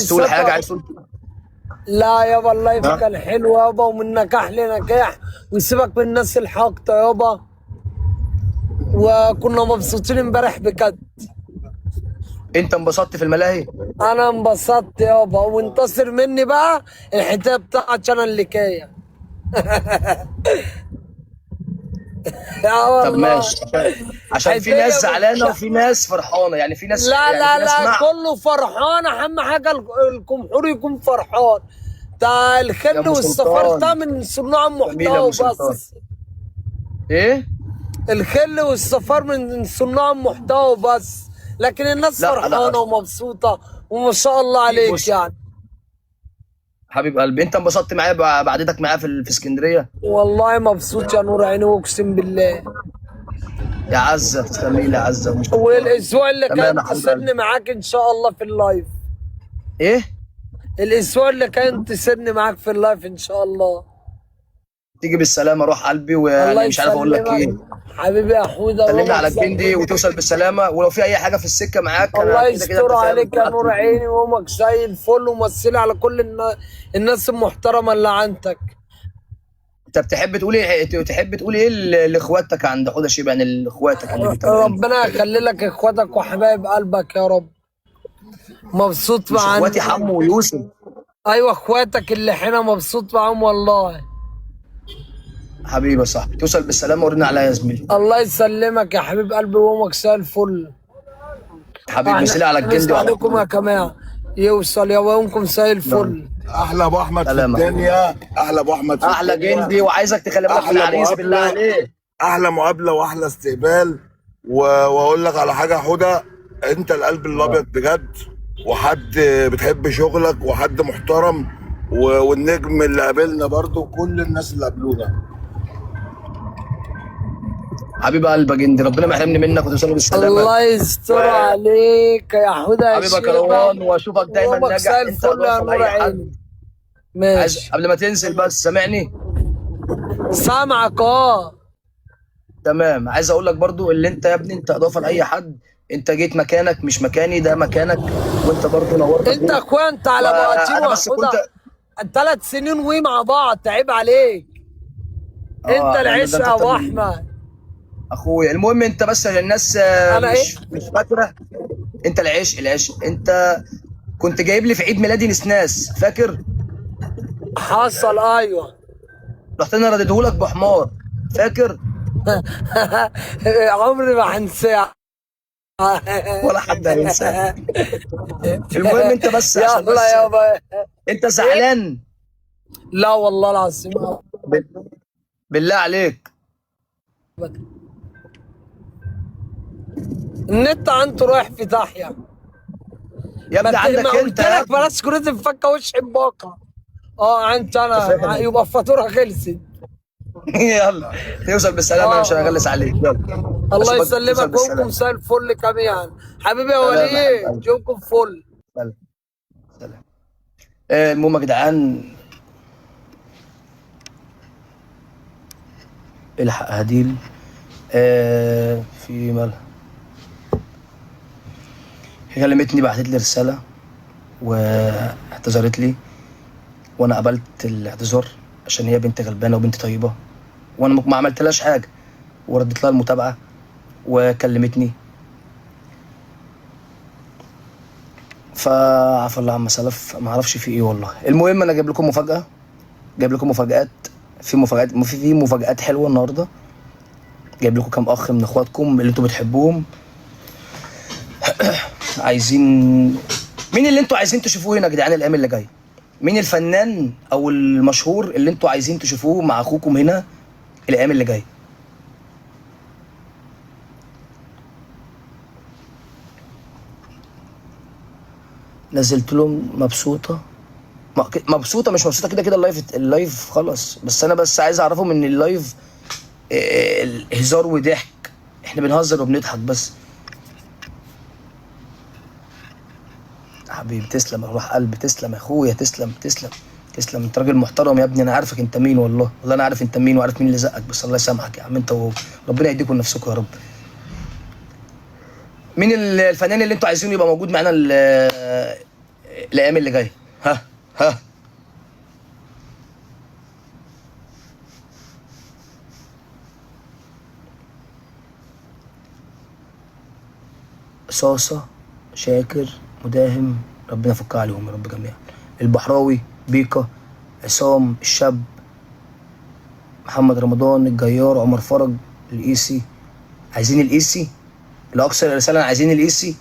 عايز تقول حاجه، عايز تقول؟ لا يابا اللايف ها؟ كان حلو يابا، ومن نجاح لنجاح، وسيبك من الناس الحاقدة يابا، وكنا مبسوطين امبارح بجد. انت انبسطت في الملاهي؟ انا انبسطت يابا، وانتصر مني بقى الحته بتاعت انا اللي كايه. يا طب والله. ماشي، عشان في هديه ناس زعلانه وفي ناس فرحانه، يعني في ناس، لا يعني في لا ناس لا، مع. كله فرحان، اهم حاجه الجمهور يكون فرحان. ده يا الخل ام والسفر ده سلطان، من صناع جميل يا المحتوى ام سلطان. وبس. ايه؟ الخل والسفر من صناع المحتوى وبس، لكن الناس لا لا، فرحانه ومبسوطه، وما شاء الله عليك بص يعني. حبيب قلبي، انت انبسطت معايا بعدتك معايا في اسكندريه؟ والله مبسوط يا نور عيني، اقسم بالله. يا عزه تسلمي لي يا عزه، والاسبوع اللي تمام يا كان حبيب قلبي. تسرني معاك ان شاء الله في اللايف. ايه؟ الاسبوع اللي كان تسرني معاك في اللايف ان شاء الله. تيجي بالسلامه روح قلبي، الله ويعني مش عارف اقول لك يسلمك ايه. حبيبي يا حوده، سلمنا على وامك الجندي وتوصل بالسلامه، ولو في اي حاجه في السكه معاك انا الله كده كده يستر انت فاهم عليك يا معاك نور تليفون. عيني، وامك زي الفل، ومثلي على كل الناس المحترمه اللي عندك. انت بتحب تقول ايه، تحب تقول ايه لاخواتك عند حوده شيبه، يعني لاخواتك اللي بيتابعونا؟ ربنا يخلي لك اخواتك وحبايب قلبك يا رب. مبسوط مش مع اخواتي حمو ويوسف؟ ايوه اخواتك اللي حين مبسوط معاهم والله. حبيبي يا صاحبي، توصل بالسلامه ورنا عليا يا زميلي. الله يسلمك يا حبيب قلبي، وامك زي الفل. حبيبي احنا مثلي على الجندي نسمع وعلى عليكم يا الكل. جماعه. يوصل يا وينكم زي يلا، الفل. احلى ابو احمد في سلامة. الدنيا، احلى ابو احمد في احلى الدنيا. جندي، وعايزك تخلي بالك من احلى العريس بالله مقابله، عليك. احلى مقابله واحلى استقبال. واقول لك على حاجه يا حوده، انت القلب الابيض بجد، وحد بتحب شغلك وحد محترم، والنجم اللي قابلنا برضو كل الناس اللي قابلونا. حبيب قلبي يا جندي، ربنا ما يحرمني منك وتوصل بالسلامه. الله يستر عليك يا حوده يا حبيبك يا شيبه، روان، واشوفك دايما وامك ناجح، زي انت الفل يا اضافه نور لاي حد. عيني. عايز ماشي. قبل ما تنزل بس سامعني؟ سامعك اه. تمام، عايز اقول لك برضو اللي انت يا ابني انت اضافه لاي حد. انت جيت مكانك مش مكاني، ده مكانك، وانت برضو نورت انت الدنيا. اخويا، انت على بواتين وانا بس كنت. وحوده. 3 سنين وي مع بعض، تعيب عليك. انت ده العشق انت يا اكتر ابو مني احمد. اخويا. المهم انت بس عشان الناس انا ايه؟ مش فاكره. انت العشق انت. كنت جايب لي في عيد ميلادي نسناس، فاكر؟ حصل ايوه. رحت انا رديتهولك بحمار، فاكر؟ عمري ما هنساه. ولا حد هينسى. المهم انت بس عشان يلا بس يابا. انت زعلان. لا والله العظيم. بالله عليك. النت عنده رايح في داهيه. يا ابني عندك ما انت قلت يا لك بلاش كروت الفكه وش باقه. اه انت انت انا فاهم. يبقى الفاتوره خلصت. يلا توصل بالسلامه، انا مش هغلس عليك، يلا. الله اشوفك توصل يسلمك، وانكم بالسلامه. زي الفل كمان. حبيبي يا سلام يا حبيب وليد، قلبي. يومكم فل. سلام. سلام. المهم يا جدعان، الحق هديل. في مالها؟ هي كلمتني، بعتت لي رساله واعتذرت لي، وانا قبلت الاعتذار عشان هي بنت غلبانه وبنت طيبه، وانا ما عملتلهاش حاجه، ورديت لها المتابعه وكلمتني. فعفى الله عما سلف، ما اعرفش في ايه والله. المهم انا جايب لكم مفاجاه، جايب لكم مفاجآت، في مفاجآت حلوه النهارده. جايب لكم كام اخ من اخواتكم اللي انتوا بتحبوهم. عايزين، مين اللي انتوا عايزين تشوفوه هنا يا جدعان الايام اللي جايه؟ مين الفنان او المشهور اللي انتوا عايزين تشوفوه مع اخوكم هنا الايام اللي جايه؟ نزلت لهم مبسوطه، مبسوطه مش مبسوطه، كده كده اللايف خلاص، بس انا بس عايز اعرفهم ان اللايف هزار وضحك، احنا بنهزر وبنضحك بس. حبيبي تسلم يا روح قلبي، تسلم يا اخويا، تسلم تسلم تسلم. انت راجل محترم يا ابني، انا عارفك انت مين، والله انا عارف انت مين، وعارف مين اللي زقك، بس الله يسامحك يا عم انت وهو. ربنا يديكم لنفسكم يا رب. مين الفنان اللي انتوا عايزينه يبقى موجود معانا الايام اللي جايه. ها صاصة، شاكر، مداهم، ربنا يفكها عليهم يا رب جميعا. البحراوي، بيكا، عصام، الشاب، محمد رمضان، الجيار، عمر فرج، القيسي. عايزين القيسي، الأكثر رسالة عايزين القيسي.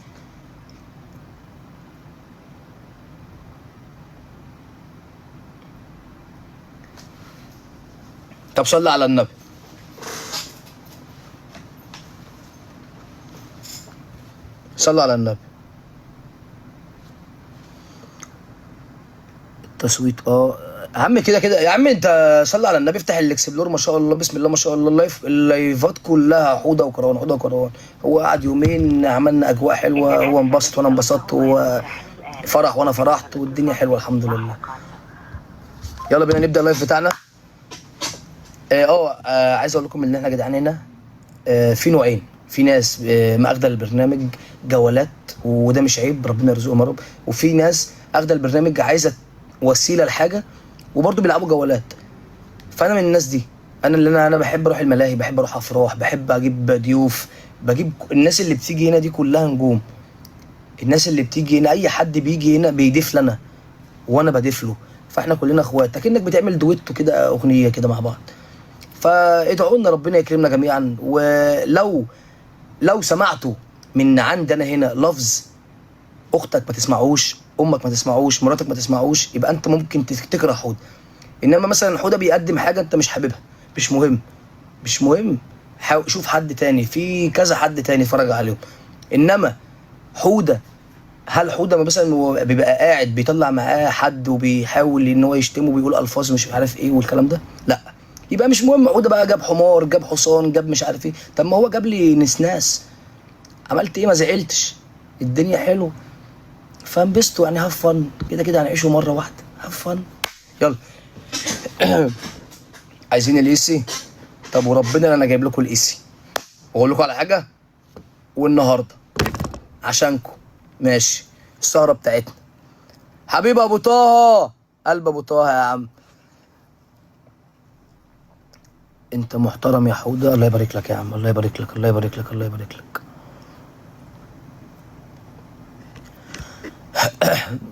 طب صلي على النبي. صلي على النبي. التصويت يا عم كده كده يا عم، انت صلي على النبي. افتح الاكسبلور، ما شاء الله بسم الله ما شاء الله. اللايفات كلها حوده وكروان حوده وكروان. هو قعد يومين عملنا اجواء حلوه، هو انبسط وانا انبسطت، هو فرح وانا فرحت، والدنيا حلوه الحمد لله. يلا بينا نبدا اللايف بتاعنا. عايز اقول لكم ان احنا يا جدعان هنا في نوعين. في ناس ماخده البرنامج جولات، وده مش عيب، ربنا يرزقهم يا رب. وفي ناس اخده البرنامج عايزه وسيله لحاجه، وبرضه بيلعبوا جولات. فانا من الناس دي. انا بحب اروح الملاهي، بحب اروح افراح، بحب اجيب ضيوف، بجيب الناس اللي بتيجي هنا دي كلها نجوم. الناس اللي بتيجي هنا، اي حد بيجي هنا بيضيف لنا وانا بضيف له، فاحنا كلنا اخوات، اكنك بتعمل دويتو كده، اغنيه كده مع بعض. فادعوا لنا ربنا يكرمنا جميعا. ولو سمعتوا من عندنا هنا لفظ اختك ما تسمعوش، امك ما تسمعوش، مراتك ما تسمعوش، يبقى انت ممكن تكره حوده. انما مثلا حوده بيقدم حاجه انت مش حاببها، مش مهم. شوف حد تاني، في كذا حد تاني اتفرج عليهم. انما حوده، هل حوده مثلا هو بيبقى قاعد بيطلع معاه حد وبيحاول ان هو يشتمه وبيقول الفاظ مش عارف ايه والكلام ده؟ لا، يبقى مش مهم. حوده بقى جاب حمار، جاب حصان، جاب مش عارف ايه. طب ما هو جاب لي نسناس، عملت ايه؟ ما زعلتش، الدنيا حلوه، فانبسطوا يعني. هاف فن، كده كده هنعيشه مره واحده. هاف فن، يلا. عايزين الايسي؟ طب وربنا انا جايب لكم الايسي، واقول لكم على حاجه. والنهارده عشانكم ماشي السهره بتاعتنا. حبيب ابو طه، قلب ابو طه يا عم، انت محترم يا حوده. الله يبارك لك يا عم، الله يبارك لك، الله يبارك لك، الله يبارك لك.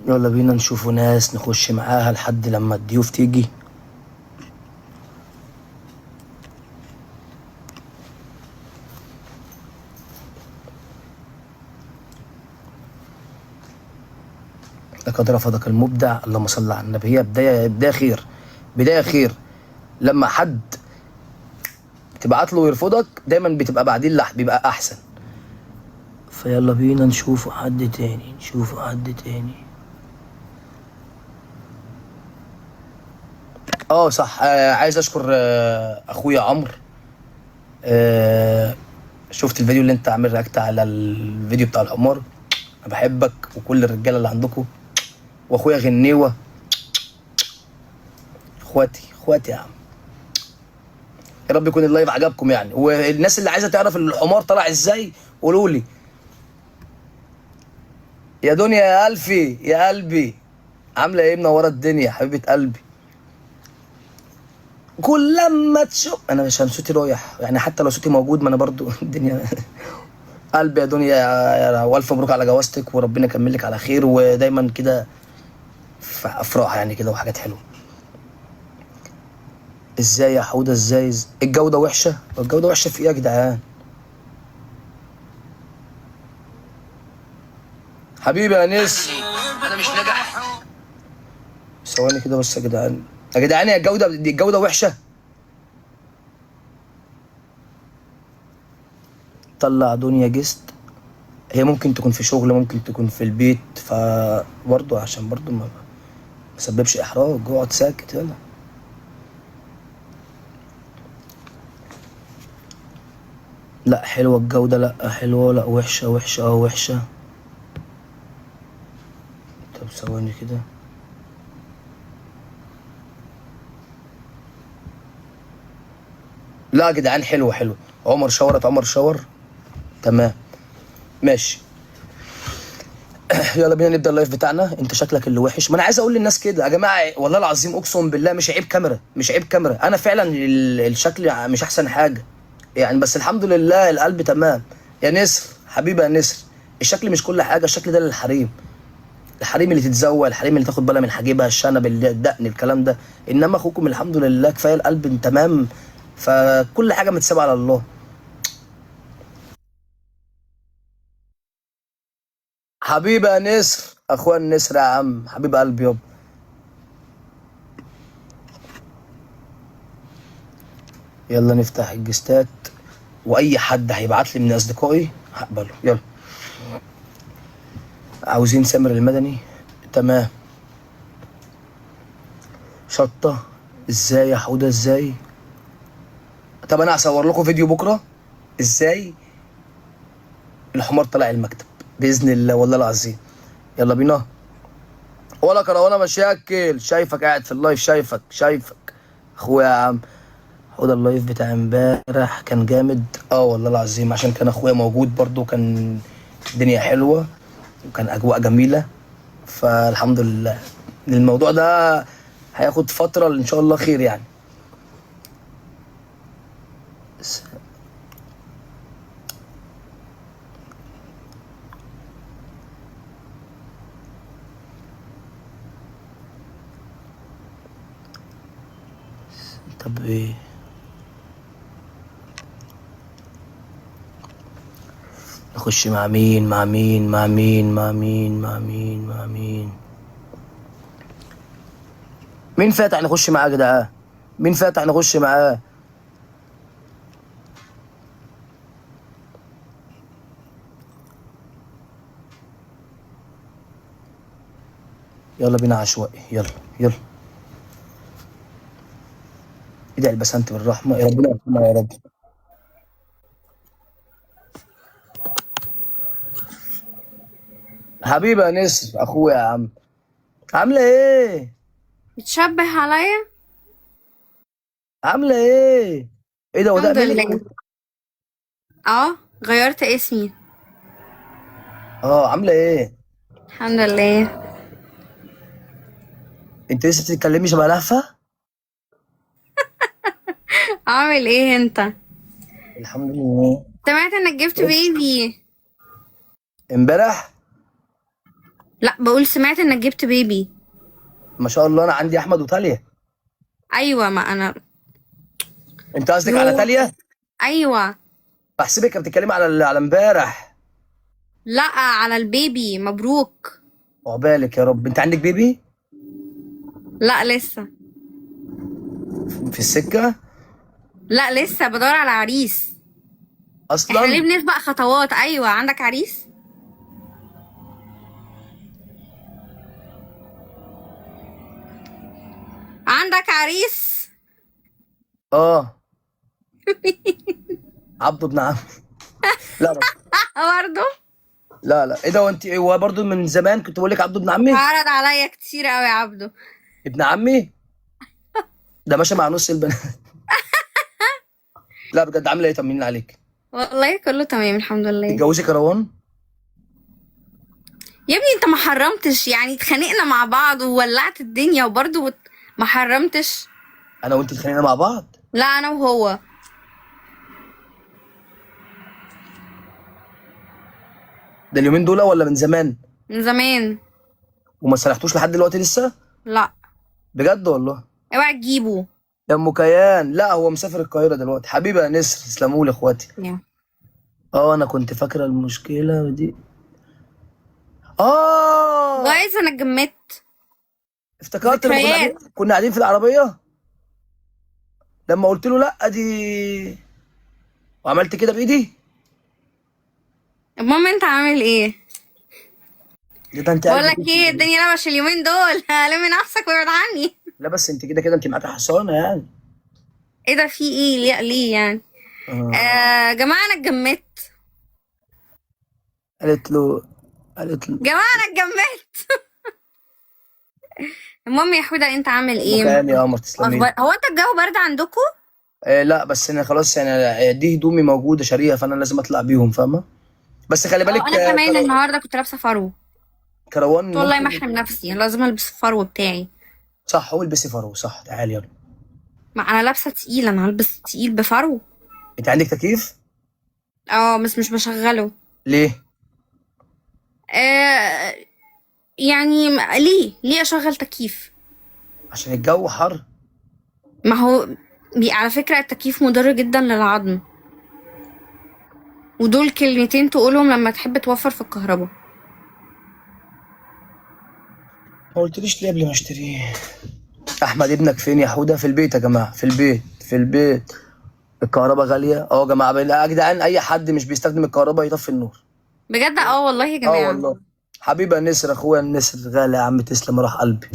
يلا بينا نشوفوا ناس نخش معاها لحد لما الضيوف تيجي. لقد رفضك المبدع، اللهم صل على النبي. هي بدايه خير، بدايه خير. لما حد تبعت له ويرفضك دايما بتبقى بعدين بيبقى احسن. فيلا بينا نشوفوا حد تاني. صح. عايز اشكر اخويا عمرو. شفت الفيديو اللي انت عامل رياكت على الفيديو بتاع الحمار. انا بحبك وكل الرجاله اللي عندكم. واخويا غنيوه، اخواتي يا عم. يا رب يكون اللايف عجبكم يعني. والناس اللي عايزه تعرف الحمار طلع ازاي قولوا لي. يا دنيا يا الفي يا قلبي، عامله ايه؟ منوره الدنيا حبيبه قلبي. كل لما تشوف انا مش صوتي رايح يعني، حتى لو صوتي موجود ما انا برضو الدنيا. قلبي يا دنيا، والف مبروك على جوازتك، وربنا يكمل لك على خير، ودايما كده في افراح يعني كده وحاجات حلوه. ازاي يا حوده؟ ازاي الجوده وحشه؟ الجوده وحشه في ايه يا جدعان؟ حبيبي يا نس، انا مش ناجح. ثواني كده بس يا جدعان، يا الجوده وحشه. طلع دنيا جست، هي ممكن تكون في شغل، ممكن تكون في البيت، فبرضه عشان برضه ما مسببش احراج. اقعد ساكت. يلا لا حلوه الجوده، لا حلوه، لا وحشه. وحشه. طب ثواني كده. لا يا جدعان حلوه. عمر شاور تمام ماشي. يلا بينا نبدا اللايف بتاعنا. انت شكلك اللي وحش. ما انا عايز اقول للناس كده يا جماعه، والله العظيم اقسم بالله مش عيب كاميرا، مش عيب كاميرا. انا فعلا الشكل مش احسن حاجه يعني، بس الحمد لله القلب تمام. يا نسر حبيبه يا نسر، الشكل مش كل حاجه، الشكل ده للحريم. الحريم اللي تتزوج، الحريم اللي تاخد بالها من حاجبها، الشنب، الدقن، الكلام ده. انما اخوكم الحمد لله كفايه القلب تمام، فكل حاجه متسابه على الله. حبيبي يا نسر، اخويا النسر يا عم، حبيب قلبي يابا. يلا نفتح الجستات، واي حد هيبعت لي من اصدقائي هقبله. يلا. عاوزين سامر المدني، تمام. شطه ازاي يا حوده ازاي؟ طب انا هصور لكم فيديو بكره ازاي الحمار طلع المكتب باذن الله والله العظيم. يلا بينا. ولا كروانه مشاكل، شايفك قاعد في اللايف، شايفك اخويا يا عم. حوده اللايف بتاع امبارح كان جامد، والله العظيم، عشان كان اخويا موجود برضو، كان الدنيا حلوه وكان اجواء جميله، فالحمد لله. الموضوع ده هياخد فتره ان شاء الله خير يعني. طب ايه، نخش مع مين مع مين مع مين مع مين مع مين مع مين؟ مين فاتح نخش معاه يا جدعان؟ مين فاتح نخش معاه؟ يلا بينا عشوائي، يلا يلا. ادعي البسنت بالرحمه يا ربنا يرحمها يا رب. حبيبي يا نسر اخويا يا عم، عامله ايه؟ بتشبه عليا. عامله ايه؟ ايه ده، هو ده الحمد مين؟ لله. اه، غيرت اسمي. عامله ايه؟ الحمد لله. انت لسه بتتكلمي شبه لهفه؟ عامل ايه انت؟ الحمد لله. سمعت انك جبت بيبي. امبارح؟ لا، بقول سمعت انك جبت بيبي. ما شاء الله، انا عندي احمد وتاليا. ايوه، ما انا. انت قصدك على تاليا؟ ايوه. بحسبك كنت بتتكلمي على امبارح. لا، على البيبي، مبروك. عقبالك يا رب. انت عندك بيبي؟ لا لسه. في السكه لا لسه بدور على عريس. احنا ليه اصلا. بنسبق خطوات؟ ايوه، عندك عريس؟ عندك عريس؟ اه عبده ابن عم. لا بس. برضه. لا ايه ده، وانت هو برضه من زمان كنت بقول لك عبده ابن عمي. عرض عليا كتير قوي يا عبده. ابن عمي ده ماشي مع نص البنات. لا بجد، عامله ايه؟ طمنين عليك. والله كله تمام الحمد لله. تتجوزي كروان؟ يا ابني انت ما حرمتش، يعني اتخانقنا مع بعض وولعت الدنيا وبرضه ما حرمتش. انا وانت اتخانقنا مع بعض؟ لا، انا وهو. ده اليومين دول ولا من زمان؟ من زمان. وما سرحتوش لحد دلوقتي لسه؟ لا. بجد والله؟ اوعى تجيبه. يا ام كيان، لا هو مسافر القاهره دلوقتي. حبيبي يا نسر، تسلموا لي اخواتي. انا كنت فاكره المشكله دي. جايز انا اتجمدت. افتكرت لما ذكريات. كنا قاعدين في العربيه، لما قلت له لا دي، وعملت كده بايدي. المهم انت عامل ايه؟ ده انت بقول لك ايه، الدنيا لبش اليومين دول. لمي نفسك وابعد عني. لا بس انت كده انت معاك حصانه يعني. ايه ده، في ايه؟ ليه يعني؟ جماعه انا اتجمدت. قالت له جماعه انا اتجمدت. المهم يا حوده، انت عامل ايه؟ مكان يا قمر، تسلمي لي. هو انت الجو برد عندكم؟ لا بس انا خلاص يعني، دي هدومي موجوده شاريها، فانا لازم اطلع بيهم، فاهمه؟ بس خلي بالك انا كمان النهارده كنت لابسه فرو. كروان والله ما ممكن. احرم نفسي، لازم البس الفرو بتاعي. صح، هو البسي فرو، صح، تعالي يلا. ما انا لابسه تقيل، انا هلبس تقيل بفرو. انت عندك تكييف؟ اه بس مش بشغله. ليه؟ آه يعني ليه اشغل تكييف؟ عشان الجو حر. ما هو على فكره التكييف مضر جدا للعظم، ودول كلمتين تقولهم لما تحب توفر في الكهرباء. ما قلتليش ليه قبل ما اشتريه؟ احمد ابنك فين يا حوده؟ في البيت يا جماعه، في البيت، في البيت. الكهرباء غاليه يا جماعه، يا جدعان اي حد مش بيستخدم الكهرباء يطفي النور. بجد والله يا اه جماعه. والله. حبيبي يا نسر، اخويا النسر غالي يا عم، تسلم روح قلبي.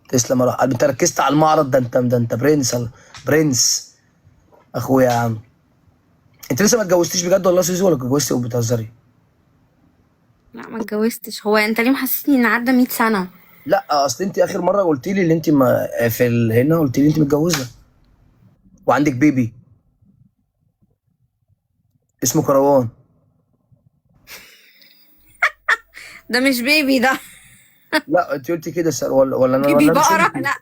تسلم روح قلبي، انت ركزت على المعرض ده، انت برنس، برنس اخويا يا عم. انت لسه ما اتجوزتيش بجد والله يا سيزو، ولا اتجوزتي وبتهزري؟ لا ما اتجوزتش. هو انت ليه محسسني ان عدى 100 سنه؟ لا اصل انت اخر مره قلت لي اللي انت ما هنا قلت لي انت متجوزه وعندك بيبي اسمه كروان. ده مش بيبي ده. لا انت قلتي كده ولا انا بيبي ولا مش بقره؟ انت؟ لا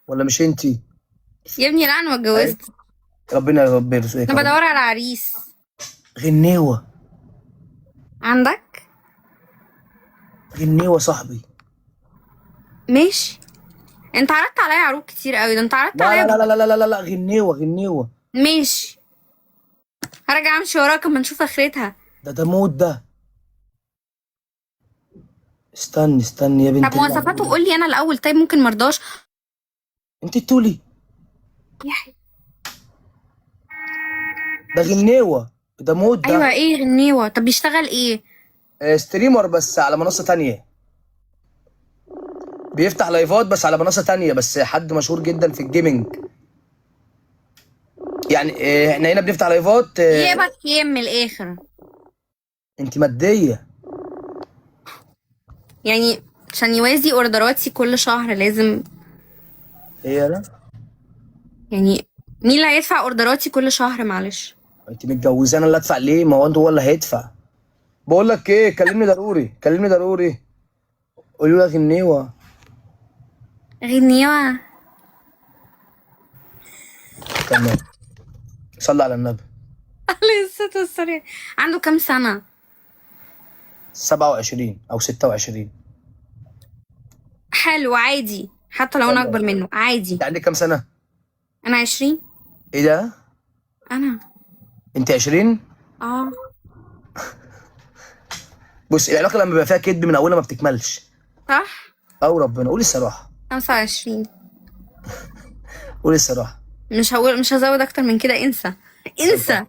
ولا مش انت؟ يا ابني، لا انا ما ايوه. اتجوزت. ربنا يرزقك يا انا رب. بدور على عريس. غنيوه. عندك؟ غنيوه صاحبي. ماشي. انت عرضت عليا عروض كتير قوي، ده انت عرضت لا عليا لا لا لا لا لا لا لا، غنيوه غنيوه. ماشي. هرجع امشي وراك اما نشوف اخرتها. ده موت ده. استني يا بنت طب مواصفاته اللعيبة. قول لي انا الاول، طيب ممكن مرضاش. انت تقولي يا حي. ده غنيوه، ده موت ده. ايوه ايه غنيوه؟ طب بيشتغل ايه؟ ستريمر بس على منصه تانية. بيفتح لايفات بس على منصه تانية، بس حد مشهور جدا في الجيمنج. يعني احنا هنا بنفتح لايفات. يقبض كام من الاخر؟ انت ماديه. يعني عشان يوازي اوردراتي كل شهر لازم. ايه انا؟ يعني مين اللي هيدفع اوردراتي كل شهر؟ معلش. انت متجوزه، انا اللي ادفع ليه؟ ما هو انت هو اللي هيدفع. بقول لك ايه، كلمني ضروري، كلمني ضروري. قولوا لك غنيوه. غنيوه. تمام. صلي على النبي. عليه الصلاة والسلام. عنده كام سنة؟ 27 او 26. حلو، عادي، حتى لو انا اكبر منه عادي. انت عندك كام سنه؟ انا 20. ايه ده؟ انا انت 20؟ اه بص، العلاقه لما بيبقى فيها كذب من اولها ما بتكملش. صح. او ربنا، قولي الصراحه. 25. قولي الصراحه. مش هزود اكتر من كده، انسى انسى.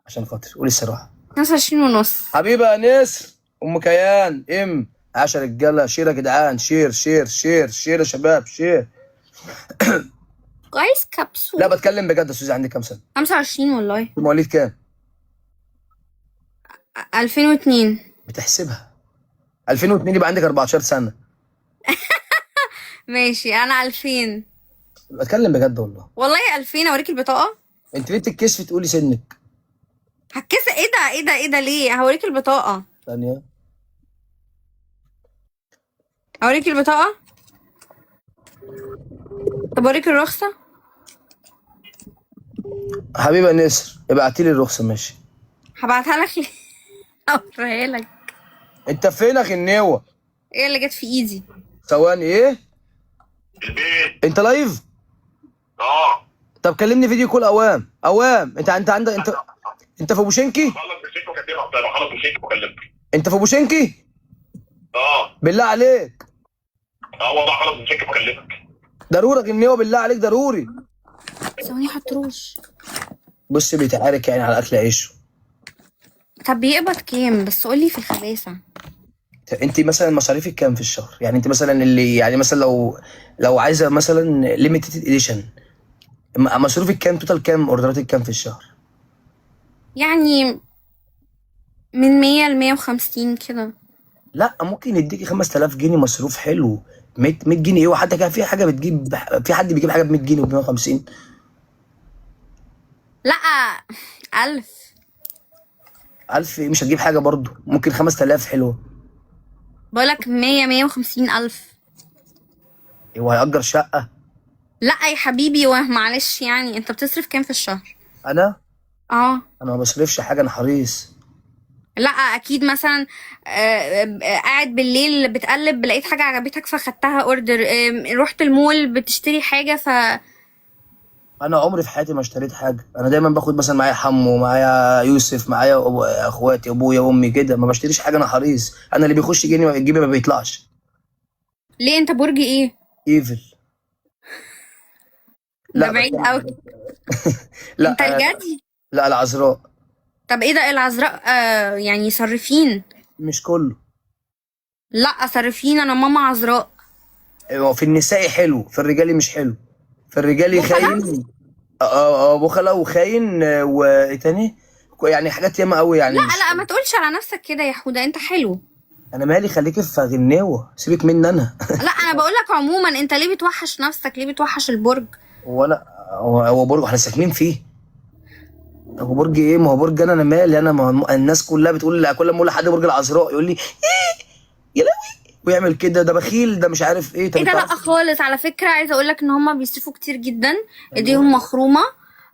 عشان خاطر قولي الصراحه. 25 ونص. حبيبه يا نسر، ام كيان، 10 رجاله، شير يا جدعان، شير شير شير شير يا شباب، شير. كويس كبسول. لا بتكلم بجد يا سوزي، عندك كام سنه؟ 25 والله. مواليد كام؟ 2002. بتحسبها 2002 يبقى عندك 14 سنه. ماشي انا 2000. بتكلم بجد والله. والله 2000. اوريك البطاقة. انت ليه بتتكسفي تقولي سنك؟ هتكسر؟ ايه ده ايه ده ايه ده؟ ليه؟ هوريك البطاقة. ثانيه. اوريك البطاقة. طب اوريك الرخصة. حبيبه يا نسر، ابعتي لي الرخصه ماشي. هبعتها لك. اوريها لك. انت فين يا غنيوه؟ ايه اللي جت في ايدي؟ ثواني، ايه؟ البيت. انت لايف؟ اه. طب كلمني فيديو كول. اوام انت عندك انت في بوشنكي؟ خلص بشيك وكلمك. طيب خلص بشيك وكلمك. انت في بوشنكي؟ اه. بالله عليك. اه والله خلص بشيك وكلمك. ضروري غنيوه، بالله عليك ضروري. ثواني حطروش. بص بيتعارك يعني على اكل عيشه. طب بيقبض كام بس؟ قولي في الخباثة. انت مثلا مصاريفك كام في الشهر؟ يعني انت مثلا اللي يعني مثلا لو عايزه مثلا ليميتد اديشن، مصروفك كام توتال؟ كام اوردراتك كام في الشهر؟ يعني من 100 ل 150 كده. لا ممكن يديكي 5000 جنيه مصروف حلو. 100 جنيه ايه؟ وحتى كان في حاجه بتجيب، في حد بيجيب حاجه ب 100 جنيه وب 150. لا 1000. 1000 مش هتجيب حاجه برضه، ممكن 5000 حلوه. بقولك 150 ألف. هو هيأجر شقة؟ لا يا حبيبي، معلش يعني انت بتصرف كام في الشهر؟ انا اه. انا ما بصرفش حاجة، انا حريص. لا اكيد مثلا قاعد بالليل بتقلب لقيت حاجه عجبتك فخدتها اوردر، رحت المول بتشتري حاجه انا عمري في حياتي ما اشتريت حاجة، انا دايما باخد مثلا معايا حمو، معايا يوسف، معايا اخواتي، ابويا وامي كده، ما بشتريش حاجة، انا حريص. انا اللي بيخش جيبي ما بيطلعش. ليه انت برج ايه؟ ايفل. ده لا بعيد بتكلم قوي. بجد. انت لا الجدي. لا العذراء. طب ايه ده العذراء؟ يعني صرفين. مش كله. لا صرفين، انا ماما عذراء. هو في النساء حلو، في الرجالي مش حلو. في الرجالي بخلة. خاين. بخلة وخاين، وايه تاني؟ يعني حاجات ياما قوي يعني لا مش لا، حلو. ما تقولش على نفسك كده يا حوده، انت حلو. انا مالي، خليكي في غنيوه، سيبك مني انا. لا انا بقولك عموما، انت ليه بتوحش نفسك؟ ليه بتوحش البرج؟ ولا هو برج احنا ساكنين فيه؟ هو برج ايه؟ ما هو برج انا مالي انا، ما هو الناس كلها بتقول، لا كل ما اقول لحد برج العذراء يقول لي ايه يا لهوي، ويعمل كده، ده بخيل، ده مش عارف ايه. طب ايه انت ده؟ لا عارف؟ خالص، على فكره عايزه اقولك ان هما بيصرفوا كتير جدا. ايوه. ايديهم مخرومه.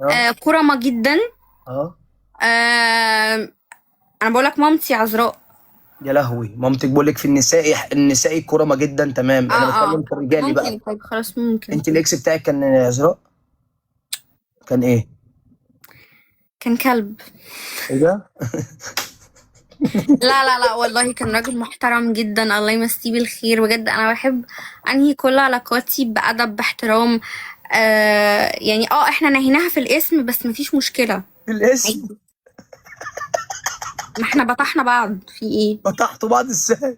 اه. كرمه جدا. اه. آه انا بقولك مامتي عذراء. يا لهوي، مامتك بقول لك في النسائي كرمه جدا، تمام، انا اه بتكلم في الرجالي بقى. ممكن، طيب خلاص ممكن. انت الاكس بتاعك كان عذراء؟ كان ايه؟ كان كلب. ايه ده؟ لا لا لا والله كان راجل محترم جدا، الله يمسيه بالخير بجد. انا بحب انهي كل علاقاتي بأدب باحترام. يعني احنا نهيناها في الاسم بس مفيش مشكلة. الاسم؟ عادي. ما احنا بطحنا بعض في ايه. فتحتوا بعض ازاي؟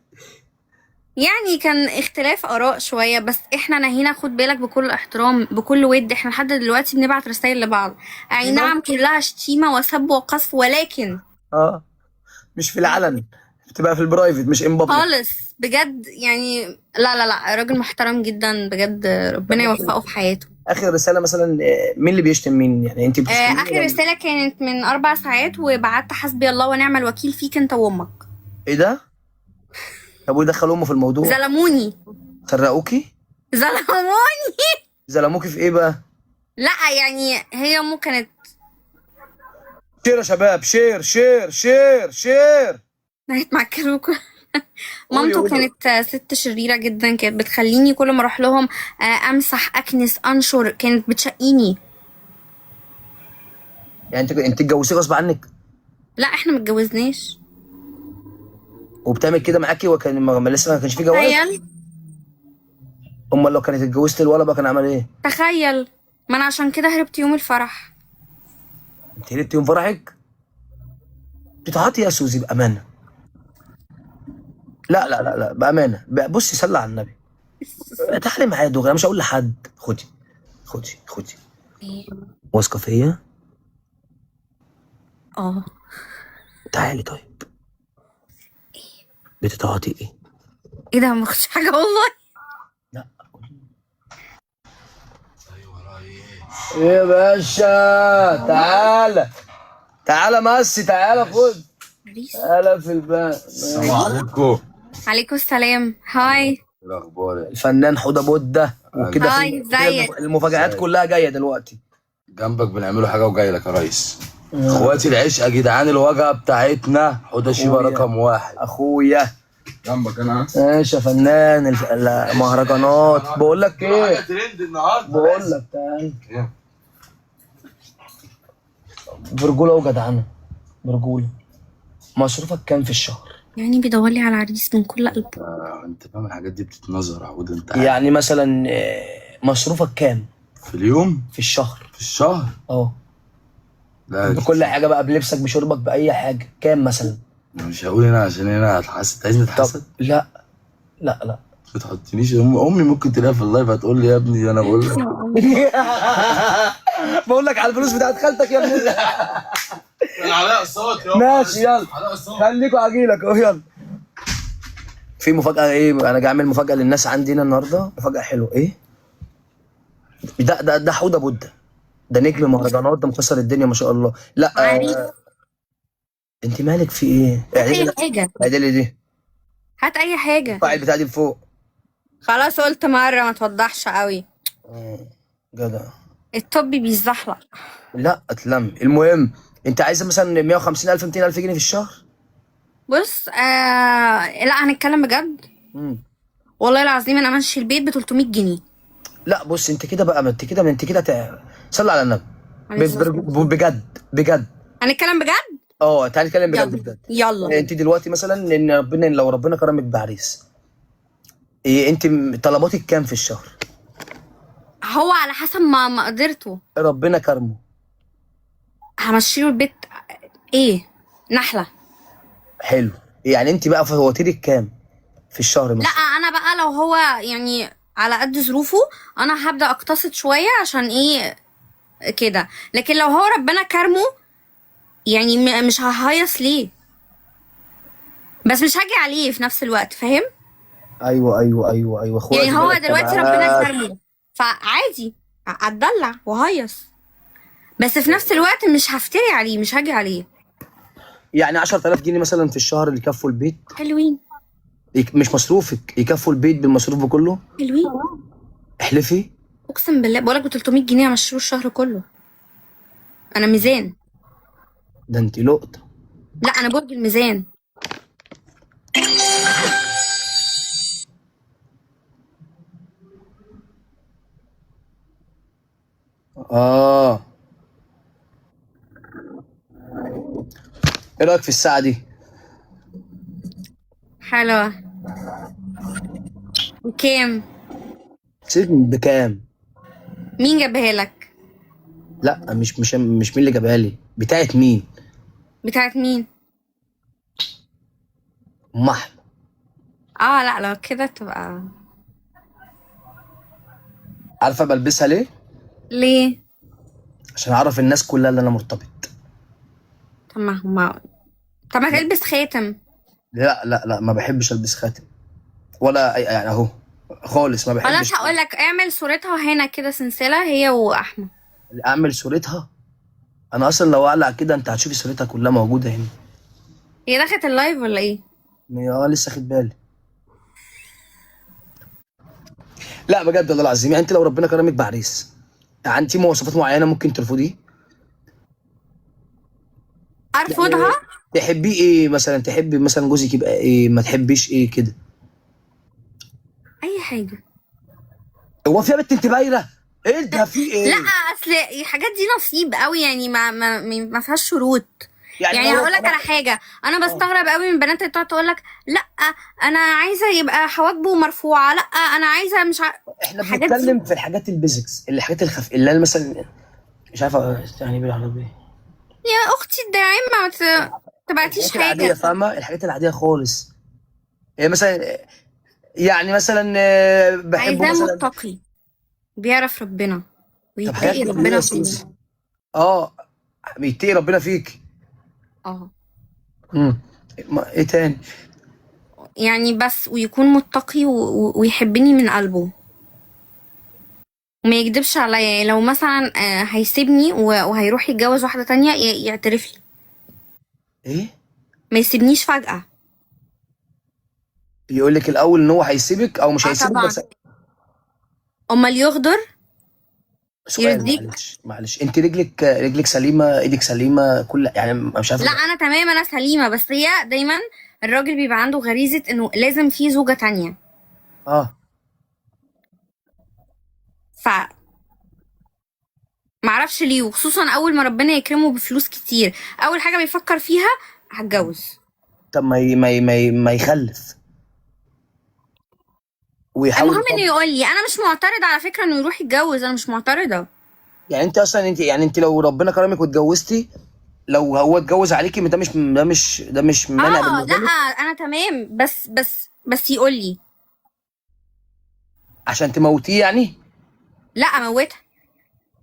يعني كان اختلاف آراء شوية، بس احنا نهينا، خد بالك، بكل احترام بكل ود. احنا لحد دلوقتي بنبعت رسائل لبعض، اي نعم كلها شتيمة وسب وقذف، ولكن اه. مش في العلن، بتبقى في البرايفت مش ان بابليك. خالص بجد يعني. لا لا لا، راجل محترم جدا بجد، طب ربنا ممكن يوفقه في حياته. اخر رساله مثلا، مين اللي بيشتم مين؟ يعني انت بتشتمي آخر رسالة كانت من 4 ساعات، وبعت حسبي الله ونعم الوكيل فيك انت وامك. ايه ده؟ طب ودخلوا امه في الموضوع؟ ظلموني. سرقوكي؟ ظلموني. ظلموكي في ايه بقى؟ لا يعني هي امه كانت شير يا شباب، شير شير شير شير. نهت مع الكروكو. قولي مامته قولي. كانت ست شريرة جدا، كانت بتخليني كل ما اروح لهم امسح اكنس انشر، كانت بتشقيني. يعني انت اتجوزتي غصب عنك؟ لا احنا متجوزناش. وبتعمل كده معاكي، وكان لسه ما كانش في جواز؟ تخيل. امال لو كانت اتجوزت الولد بقى كان عمل ايه؟ تخيل. ما انا عشان كده هربت يوم الفرح. انت هربتي يوم فرحك؟ بتعاطي يا سوزي بامانه؟ لا لا لا لا بامانه، بصي صلي على النبي، تعالي معايا دغري، انا مش هقول لحد. خدي خدي خدي. واثقه فيا؟ اه. تعالي طيب. بتتعاطي ايه؟ ايه ده؟ ما باخدش حاجة والله. لا. ايه يا باشا؟ تعالى تعالى ميسي، تعالى خد. تعالى في البان. السلام عليكم. عليكم السلام. هاي. ايه الاخبار؟ الفنان حوده بودة وكده. هاي ازيك؟ المفاجآت كلها جايه دلوقتي. جنبك بنعملوا حاجه وجاي لك يا ريس. اخواتي العشق يا جدعان، الواجهه بتاعتنا حوده شيبه أخويا. رقم 1. اخويا جنبك انا. ماشي يا فنان المهرجانات. بقول لك ايه، ترند النهارده. بقول لك تعالى. برجوله وجدعنه، برجوله. مصروفك كام في الشهر؟ يعني بيدور لي على عريس من كل قلبه. انت فاهم الحاجات دي بتتنظر يا عود، انت عارف. يعني مثلا مصروفك كام في اليوم؟ في الشهر؟ في الشهر؟ اه. لا بكل حاجه بقى، بلبسك بشربك باي حاجه، كام مثلا؟ مش هقول هنا عشان هنا هتحسد. عايزني طب اتحسد؟ لا لا لا. ما تحطنيش. امي ممكن تلاقيها في اللايف هتقول لي يا ابني، انا بقول لك. بقول لك على الفلوس بتاعت خالتك يا ابني. انا علاء صوت يا ماشي يلا، علاء صوت. خليكوا اجيلك اهو. يلا. في مفاجأة ايه؟ انا جاي اعمل مفاجأة للناس عندنا النهارده، مفاجأة حلوة. ايه؟ ده حوده بودة، ده نجم مهرجانات، ده مكسر الدنيا ما شاء الله. لا عريس. انت مالك في ايه؟ اي حاجة. اعدلي دي. هات اي حاجه. القاعد بتاع دي لفوق. خلاص قلت مره ما توضحش قوي. جدع. الطب بيزحلق. لا اتلم. المهم انت عايزه مثلا 150,000 200,000 جنيه في الشهر؟ بص لا هنتكلم بجد. مم. والله العظيم انا امشي البيت ب 300 جنيه. لا بص انت كده بقى، ما انت كده صلي على النبي. عليه الصلاة والسلام. بجد بجد. هنتكلم بجد. تعالي نتكلم بجد يلا بجد. يلا. انت دلوقتي مثلا ان لو ربنا كرمك بعريس، انت طلباتك كام في الشهر؟ هو على حسب ما قدرته. ربنا كرمه. همشيله البيت. ايه؟ نحله. حلو. يعني انت بقى فواتيرك كام في الشهر لا مثلا؟ انا بقى لو هو يعني على قد ظروفه انا هبدا اقتصد شويه عشان ايه كده، لكن لو هو ربنا كرمه يعني مش ههيص ليه، بس مش هاجي عليه في نفس الوقت، فاهم؟ ايوه اخواتي يعني هو بالك دلوقتي ربنا تبعات. كرمه فعادي اتدلع وهيص، بس في نفس الوقت مش هفتري عليه، مش هاجي عليه. يعني 10,000 جنيه مثلا في الشهر اللي يكفوا البيت. حلوين. مش مصروفك، يكفوا البيت بالمصروف بكله. حلوين. احلفي. اقسم بالله بقولك ب 300 جنيه امشيه الشهر كله. انا ميزان. ده انت لقطه. لا انا برج الميزان. اه. ايه رايك في الساعه دي؟ حلوة. وكام؟ سيبك من بكام. مين جابها لك؟ لا مش مين اللي جابها لي، بتاعت مين؟ بتاعت مين؟ ام احمد. لا لو كده تبقى. عارفه بلبسها ليه؟ ليه؟ عشان اعرف الناس كلها اللي انا مرتبط. طب ما تلبس خاتم. لا ما بحبش البس خاتم ولا يعني اهو خالص ما خلاص بحبش. هقول لك اعمل صورتها هنا كده سلسلة هي واحمد. اعمل صورتها. انا اصلا لو اقلع كده انت هتشوفي صورتها كلها موجوده هنا. هي دخلت اللايف ولا ايه؟ لسه خد بالي. لا بجد والله العظيم، يعني انت لو ربنا كرمك بعريس، يعني انت مواصفات معينه ممكن ترفضيه؟ ارفضها؟ تحبيه ايه مثلا؟ تحبي مثلا جوزك يبقى ايه؟ ما تحبيش ايه كده؟ اي حاجة. هو في يا بنت انت بايره؟ ايه ده في ايه؟ لا اصل الحاجات دي نصيب قوي، يعني ما فيهاش شروط. يعني هو هقول لك على حاجه، انا بستغرب قوي من البنات اللي تقعد تقول لك لا انا عايزه يبقى حواجبه مرفوعه، لا انا عايزه مش احنا الحاجات دي. بنتكلم في الحاجات البيزكس، الحاجات اللي انا مثلا مش عارفه يعني بالعربي. يا اختي الداعم ما تبعتيش الحاجات العاديه، حاجه. فاهمه؟ الحاجات العاديه خالص. إيه مثلا؟ يعني مثلا بحبه عايزاه مثلا. متقي بيعرف ربنا طب حاجات ويتقي كتير ربنا يا فيه. سوسي. بيتقي ربنا فيك. اه امم ايه تاني؟ يعني بس ويكون متقي ويحبني من قلبه وما يكدبش عليا، يعني لو مثلا هيسيبني وهيروح يتجوز واحده تانية يعترف لي، ايه؟ ما يسيبنيش فجأة. يقول لك الاول ان هو هيسيبك او مش هيسيبك طبعا. بس. امال يغدر سؤال، يرضيك. معلش انت رجلك سليمه، ايدك سليمه، كل يعني مش عارف. لا انا تمام انا سليمه، بس هي دايما الراجل بيبقى عنده غريزه انه لازم في زوجه تانية. اه ف معرفش ليه، وخصوصا اول ما ربنا يكرمه بفلوس كتير اول حاجه بيفكر فيها هتجوز. طب ما يخلف ويحاول المهم انه يطبق. يقول لي انا مش معترضه على فكره انه يروح يتجوز، انا مش معترضه. يعني انت اصلا انت لو ربنا كرمك واتجوزتي، لو هو اتجوز عليكي، ده مش مانع لا بالنسبه لك انا تمام، بس يقول لي. عشان تموتيه يعني؟ لا اموتها.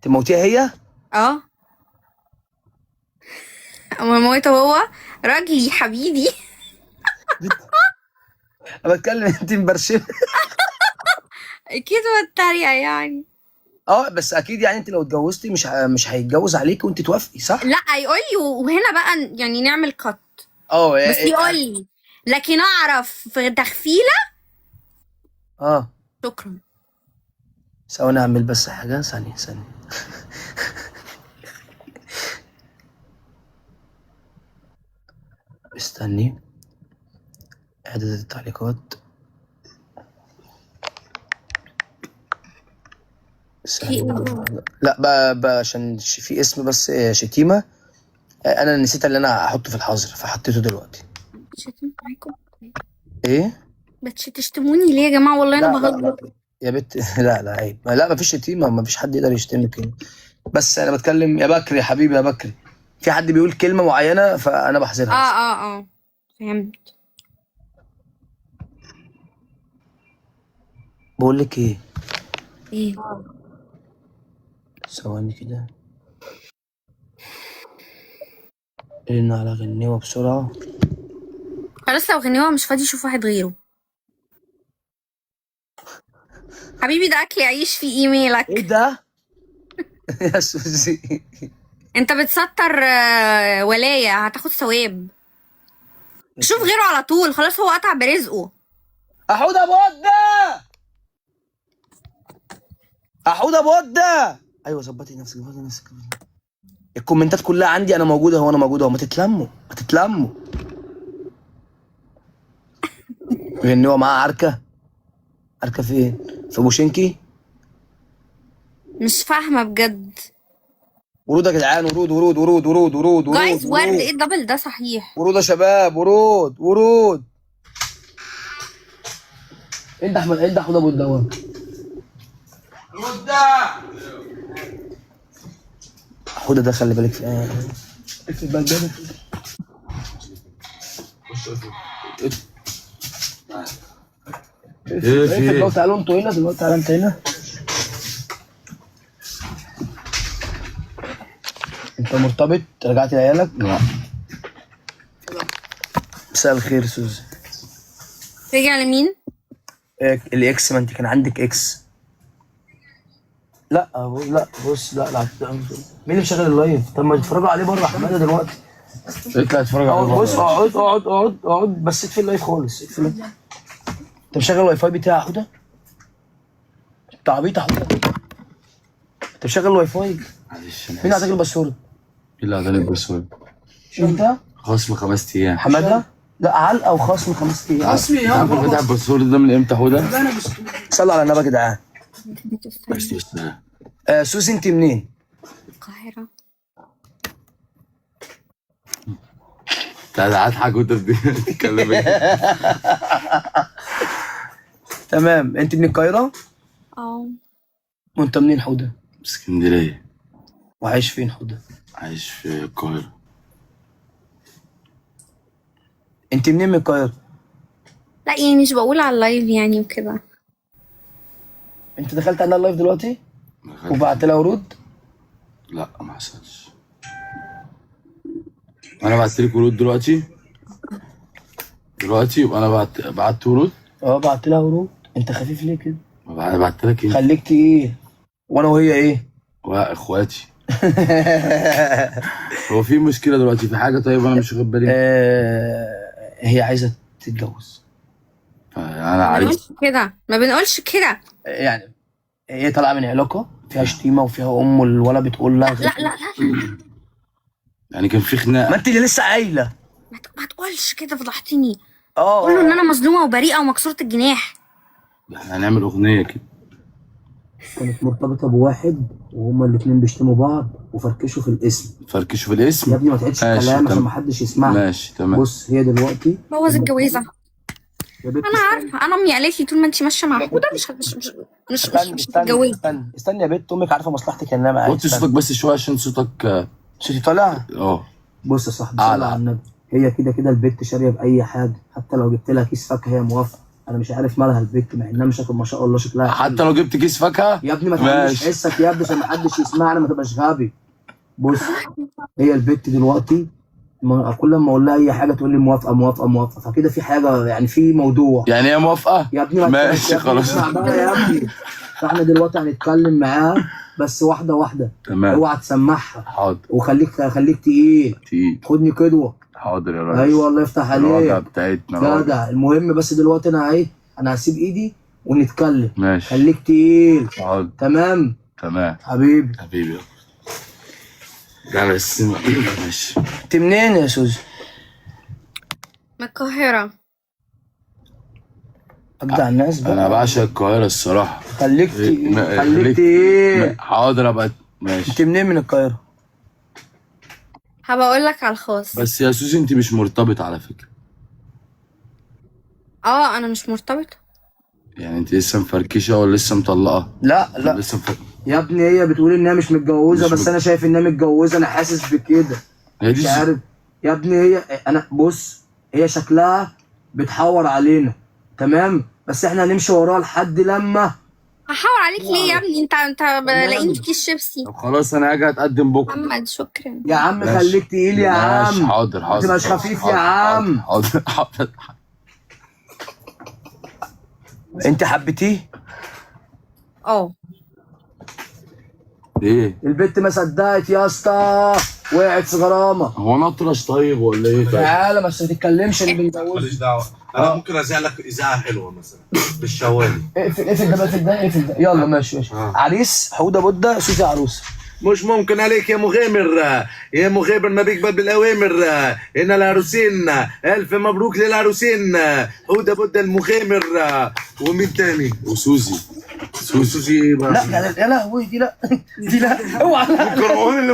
تموتيها هي؟ اه اموته هو راجلي حبيبي. انا بتكلم انت مبرشمه. اكيد بتريق يعني. بس اكيد يعني انت لو اتجوزتي مش هيتجوز عليك وانت توافقي، صح؟ لا يقول لي وهنا بقى يعني نعمل قط. اه بس يقول لي لكن اعرف في تخفيله. اه شكرا. ثواني اعمل بس حاجه، ثانيه. استني، اعداد التعليقات. لا بقى عشان في اسم بس شتيمه، انا نسيت اللي انا احطه في الحظر فحطيته دلوقتي. شتم معاكم؟ ايه؟ بتشتموني ليه يا جماعه؟ والله انا لا بهزر. يا بنت لا عيب، لا مفيش شتيمه، مفيش حد يقدر يشتمك هنا. بس انا بتكلم يا بكري يا حبيبي يا بكري، في حد بيقول كلمه معينه فانا بحذرها. اه فهمت. بقول لك ايه، ايه؟ ثواني كده، رن على غنيوه بسرعه. خلاص لو غنيوه مش فاضي شوف واحد غيره. حبيبي ده اكل يعيش في ايميلك. ايه ده؟ يا سوزي انت بتستر ولاية هتاخد ثواب. شوف غيره على طول، خلاص هو قطع برزقه. احود ابو وده، احود ابو وده. ايوه ظبطي نفسك. الكومنتات كلها عندي، انا موجوده وانا موجوده، ما تتلموا. غنيوه معاه عركه فين؟ في بوشنكي. مش فاهمة بجد. ورود يا جدعان، ورود. جايز ورد ايه الدبل ده صحيح؟ ورود يا شباب، ورود. ايه ده احمد، ايه ده احمد ابو الدوام. حوده ده خلي بالك في اقفل بقى الباب. اقفل لو تعالوا انتوا هنا دلوقتي، تعالى انت هنا. انت مرتبط؟ رجعت لعيالك؟ لا. مساء الخير سوزي. رجع لمين؟ الاكس، ما انت كان عندك اكس. لا بص، لا مين اللي مشغل اللايف؟ طب ما تتفرجوا عليه بره يا حماده دلوقتي. اطلع اتفرج على بص اقعد بس اقفل اللايف خالص، اقفل. انت مشغل الواي فاي بتاعي يا حوده؟ انت عبيط يا حوده، انت مشغل الواي فاي. معلش مين عطاك الباسورد؟ مين اللي عطاني الباسورد؟ مش انت؟ خصم 5 ايام. حماده؟ لا علقه وخصم 5 ايام. خصم ايه؟ عارف فتح الباسورد ده من امتى حوده؟ صلوا على النبي يا جدعان. بس سوزي انت منين؟ القاهرة. تعالى اضحك وانت بتتكلم ايه؟ تمام، انت من القاهره؟ اه. وانت منين حوده؟ اسكندريه. وعايش فين حوده؟ عايش في القاهره. انت منين من القاهره؟ لا يعني مش بقول على اللايف يعني وكده. انت دخلت عندها اللايف دلوقتي وبعت لها ورود؟ لا ما حصلش. انا بعت لك ورود دلوقتي يبقى انا بعت ورود. بعت لها ورود. انت خفيف ليه كده؟ انا بعت لك ايه؟ خليك تقيل. وانا وهي ايه؟ واخواتي. هو في مشكله دلوقتي في حاجه؟ طيب انا مش واخد بالي. هي عايزه تتجوز. انا عارف. ما بنقولش كده. يعني هي طالعه من علاقه فيها شتيمه وفيها الولد بتقول لها لا يعني كان في خناقه. ما انت اللي لسه قايله. ما تقولش كده، فضحتني. قول له ان انا مظلومه وبريئه ومكسوره الجناح. احنا هنعمل اغنيه كده. كانت مرتبطه بواحد وهما الاثنين بيشتموا بعض وفركشوا في الاسم. يا ابني ما تعيدش الكلام عشان ما حدش يسمعك. ماشي تمام. بص هي دلوقتي بوظ الجوازه. انا عارفه، انا امي قالت لي طول ما انت ماشيه مع حوده مش هتتجوزي. استني يا بنت، امك عارفه مصلحتك ان انا معاك. وطي صوتك بس شويه عشان صوتك صوتي طالع. بص يا صاحبي، صلي على النبي. هي كده البت شاريه باي حاجه، حتى لو جبت لها كيس فاكهه هي موافقه. انا مش عارف مالها البت مع انها مش ما شاء الله شكلها حتى لو جبت كيس فاكهه يا ابني ما تعملش حسك يا ابني عشان ما حدش يسمعنا، ما تبقاش غبي. بص هي البت دلوقتي كل ما اقول لها اي حاجه تقول لي موافقه، فكده في حاجه يعني في موضوع. يعني هي موافقه يا ابني؟ ماشي خلاص. اسمع بقى يا ابني، فاحنا دلوقتي هنتكلم معاها بس واحده. تمام. اوعى تسمعها. حاضر. وخليك تقيل. خدني قدوه. حاضر يا ريس. ايوه الله يفتح الواجهه عليك بتاعتنا جدع. المهم بس دلوقتي انا هسيب ايدي ونتكلم. ماشي. خليك تقيل. حاضر. تمام تمام حبيبي. حبيبي. لا بس ماشي. انت منين يا سوزي؟ من القاهرة. اجدع الناس بقى. انا بعشق القاهره الصراحه. خليك خليك تقيل. حاضر ابقى ماشي. انت منين من القاهره؟ هبقى اقول لك على الخاص. بس يا سوسي انت مش مرتبطه على فكره. انا مش مرتبطة. يعني انت لسه مفركشه ولا لسه مطلقه؟ لا لسه يا ابني هي بتقول انها مش متجوزه، بس انا شايف انها متجوزه. انا حاسس بكده. هي دي مش عارف يا ابني. انا بص، هي شكلها بتحور علينا تمام، بس احنا هنمشي وراها لحد لما. هحاور عليك ليه يا ابني؟ انت بلاقيني في كيس شيبسي. طب خلاص انا هاجي اتقدم بكره. محمد شكرا. يا عم ماشي. خليك تقيل يا ماشي. عم. حاضر ما تبقاش خفيف يا عم. حاضر. انت حبيتيه؟ ايه البت ما صدقت يا اسطى، وقعت في غرامه. هو انا اطرش طيب ولا ايه؟ طيب تعالى بس ما تتكلمش اللي بنجوزه. ماليش دعوه. انا ممكن اذيع لك اذاعه حلوه مثلا بالشوالي. اقفل ده بقى، اقفل ده. يلا ماشي. عريس حوده بودة سوسي عروسه. مش ممكن عليك يا مغامر، يا مغامر ما بيقبل بالاوامر. ان العروسين الف مبروك للعروسين، هدى بودة المغامر. ومين تاني؟ وسوزي. سوزي ايه بقى؟ لا يا لهوي دي لا دي لا اوعى. لا القرآن اللي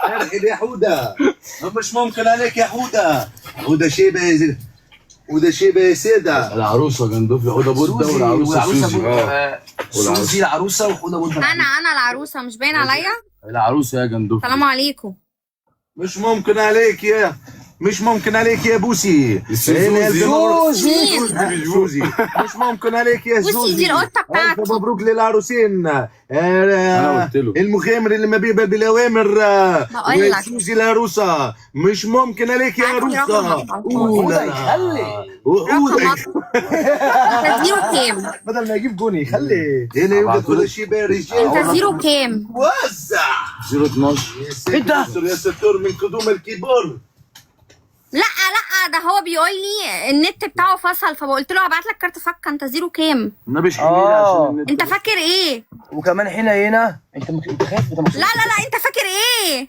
ارحل يا حودة. مش ممكن عليك يا حودة. حودة شيبة، وده شيبة يا سيدة. العروسه جندوفلي حوده بودة والعروسه سوزي. سوزي العروسه وحوده بودة. انا العروسة، مش باين عليا؟ العروسه يا جندوفلي. السلام عليكم. مش ممكن عليك يا بوسي. سوزي. مش ممكن عليك يا بوسي زوزي. دي القطة ألف بتاعتي. مبروك للعروسين. أنا قلت له. المغامر اللي ما بيقبل بالاوامر. بقول لك. سوزي العروسه. مش ممكن عليك يا عندي عروسه. رقم على أولى. رقم انت زيرو كام؟ بدل ما يجيب جوني خلي. هنا يوجد كل شيء بقى رجال. انت زيرو كام؟ وزع. 012. ايه ده؟ يا ستور من قدوم الكيبورد. لا ده هو بيقول لي النت بتاعه فصل، فقلت له هبعت لك كارت فكه. انت زيرو كام؟ النبي اشحني لي عشان النت. انت فاكر ايه؟ وكمان هنا انت خايف. لا انت فاكر ايه؟